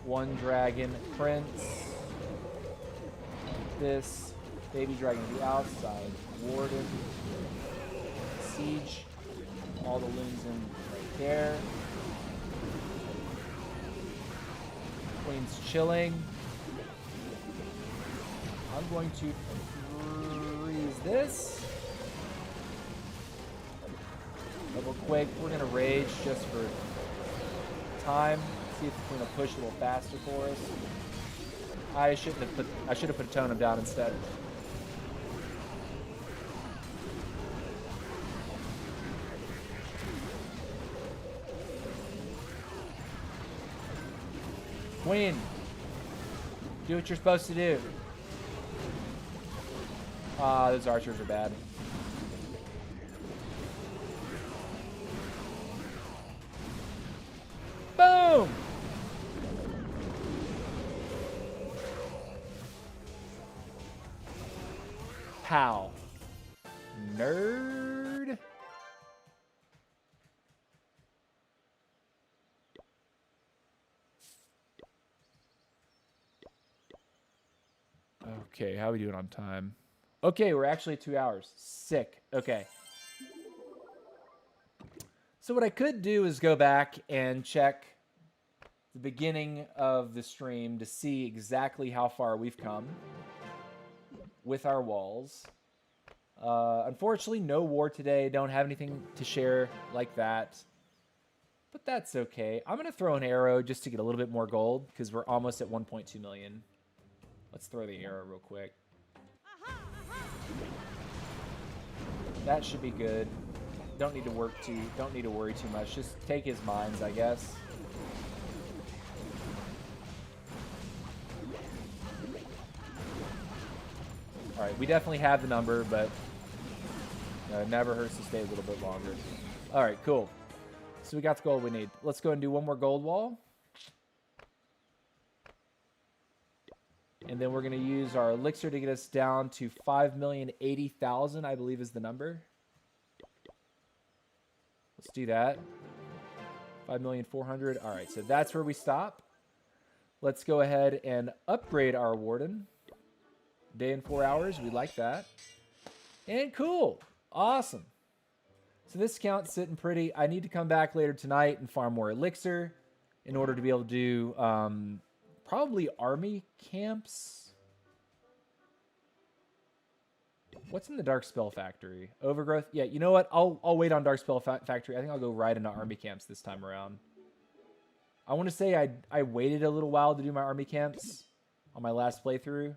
one dragon prince. This baby dragon to the outside. Warden. Siege. All the loons in right there. Queen's chilling. I'm going to freeze this. Double quick. We're going to rage just for time. See if the queen will push a little faster for us. I should have put a totem down instead. Queen, do what you're supposed to do. Those archers are bad. Boom! Pow. Nerd. Okay, how are we doing on time? Okay, we're actually at 2 hours. Sick. Okay. So what I could do is go back and check the beginning of the stream to see exactly how far we've come with our walls. Unfortunately, no war today. Don't have anything to share like that. But that's okay. I'm going to throw an arrow just to get a little bit more gold because we're almost at 1.2 million. Let's throw the arrow real quick. That should be good. Don't need to worry too much. Just take his mines, I guess. All right, we definitely have the number, but it never hurts to stay a little bit longer. All right, cool. So we got the gold we need. Let's go and do one more gold wall. And then we're going to use our elixir to get us down to 5,080,000, I believe is the number. Let's do that. 5,400,000. All right, so that's where we stop. Let's go ahead and upgrade our warden. Day in 4 hours. We like that. And cool. Awesome. So this account's sitting pretty. I need to come back later tonight and farm more elixir in order to be able to do probably army camps. What's in the Dark Spell Factory? Overgrowth? Yeah, you know what? I'll wait on Dark Spell Factory. I think I'll go right into army camps this time around. I want to say I waited a little while to do my army camps on my last playthrough.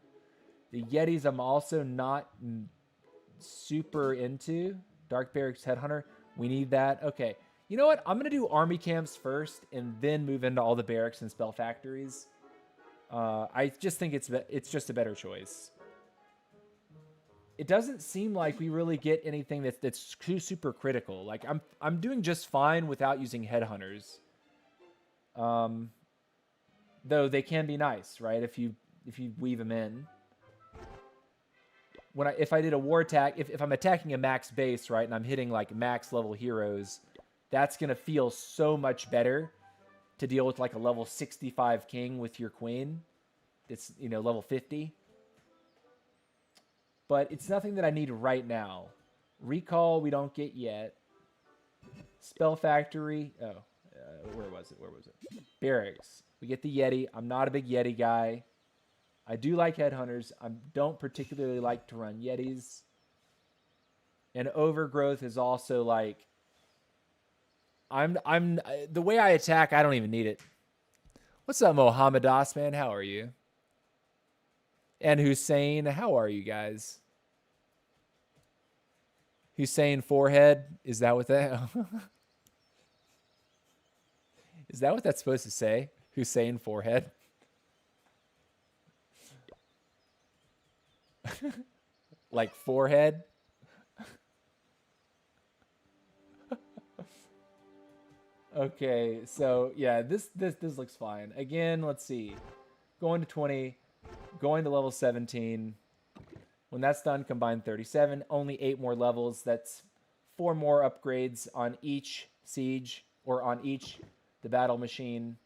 The Yetis I'm also not super into. Dark Barracks Headhunter. We need that. Okay. You know what? I'm going to do army camps first and then move into all the barracks and spell factories. I just think it's just a better choice. It doesn't seem like we really get anything that's too super critical. Like I'm doing just fine without using headhunters. Though they can be nice, right? If you weave them in. If I did a war attack, if I'm attacking a max base, right, and I'm hitting like max level heroes, that's gonna feel so much better to deal with like a level 65 king with your queen. it's, you know, level 50. But it's nothing that I need right now. Recall we don't get yet. Spell Factory. Oh, where was it? Barracks. We get the Yeti. I'm not a big Yeti guy. I do like Headhunters. I don't particularly like to run Yetis. And Overgrowth is also like, the way I attack, I don't even need it. What's up, Mohammed Osman? How are you? And Hussein, how are you guys? Hussein Forehead, is that what that? Is that what that's supposed to say? Hussein Forehead? Like forehead? Okay, so yeah, this looks fine. Again, let's see. Going to 20, going to level 17. When that's done, combine 37. Only 8 more levels. That's 4 more upgrades on each siege, or on each the battle machine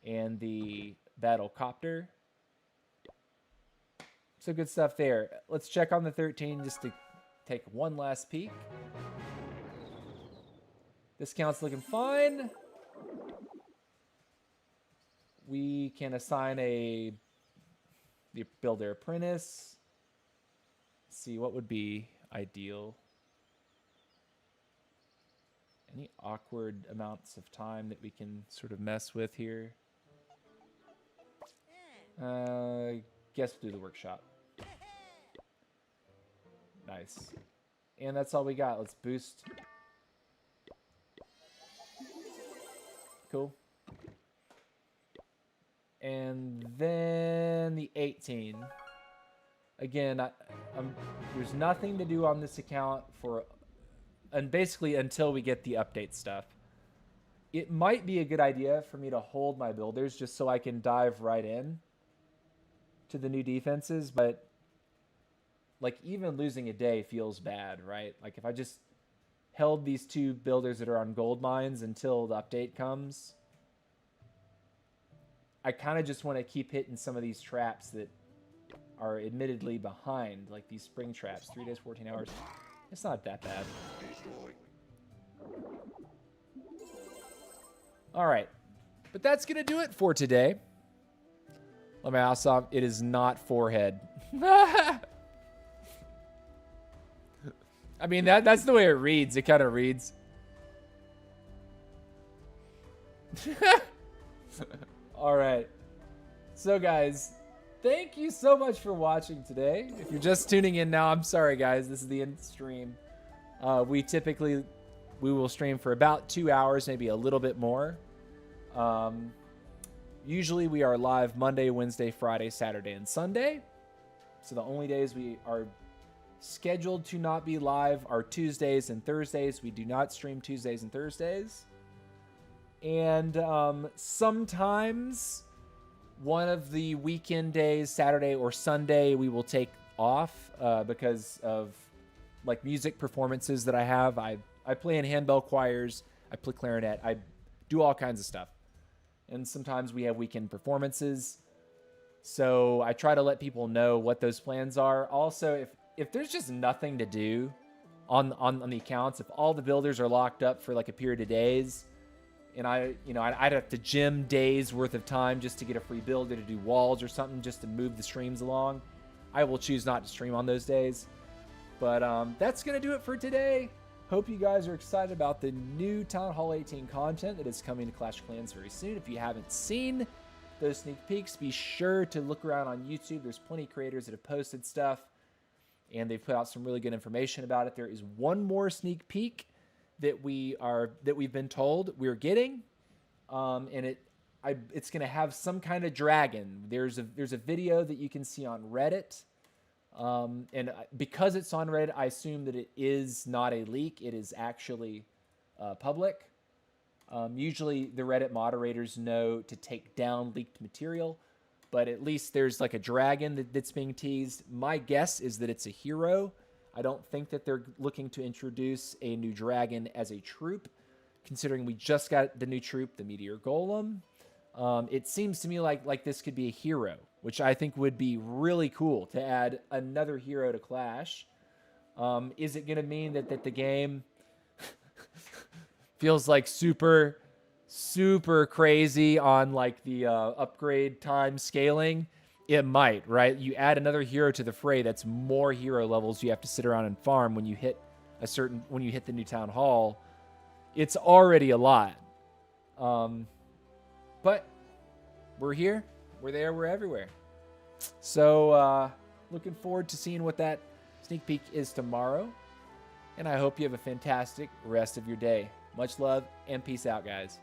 and the battle copter. So good stuff there. Let's check on the 13 just to take one last peek. This count's looking fine. We can assign the builder apprentice. Let's see what would be ideal. Any awkward amounts of time that we can sort of mess with here? Guess we'll do the workshop. Nice. And that's all we got. Let's boost. Cool. And then the 18. Again, there's nothing to do on this account and basically until we get the update stuff. It might be a good idea for me to hold my builders just so I can dive right in to the new defenses, but like even losing a day feels bad, right? Like if I just held these 2 builders that are on gold mines until the update comes, I kind of just want to keep hitting some of these traps that are admittedly behind, like these spring traps. 3 days, 14 hours. It's not that bad. All right. But that's going to do it for today. Let me also, it is not forehead. I mean, that's the way it reads. It kind of reads. All right. So, guys, thank you so much for watching today. If you're just tuning in now, I'm sorry, guys. This is the end stream. We will stream for about 2 hours, maybe a little bit more. Usually we are live Monday, Wednesday, Friday, Saturday, and Sunday. So the only days we are scheduled to not be live are Tuesdays and Thursdays. We do not stream Tuesdays and Thursdays. And sometimes one of the weekend days, Saturday or Sunday, we will take off because of like music performances that I have. I play in handbell choirs. I play clarinet. I do all kinds of stuff. And sometimes we have weekend performances. So I try to let people know what those plans are. Also, if there's just nothing to do on the accounts, if all the builders are locked up for like a period of days, and I'd have to gym days worth of time just to get a free builder to do walls or something just to move the streams along, I will choose not to stream on those days. But that's going to do it for today. Hope you guys are excited about the new Town Hall 18 content that is coming to Clash of Clans very soon. If you haven't seen those sneak peeks, be sure to look around on YouTube. There's plenty of creators that have posted stuff, and they've put out some really good information about it. There is one more sneak peek that we've been told we're getting, and it's going to have some kind of dragon. There's a video that you can see on Reddit. And because it's on Reddit, I assume that it is not a leak. It is actually public. Usually the Reddit moderators know to take down leaked material, but at least there's like a dragon that's being teased. My guess is that it's a hero. I don't think that they're looking to introduce a new dragon as a troop, considering we just got the new troop, the Meteor Golem. It seems to me like this could be a hero which I think would be really cool to add another hero to Clash. Is it going to mean that the game feels like super crazy on like the upgrade time scaling? It might, right? You add another hero to the fray, that's more hero levels you have to sit around and farm when you hit the new town hall. It's already a lot. But we're here, we're there, we're everywhere. So looking forward to seeing what that sneak peek is tomorrow. And I hope you have a fantastic rest of your day. Much love and peace out, guys.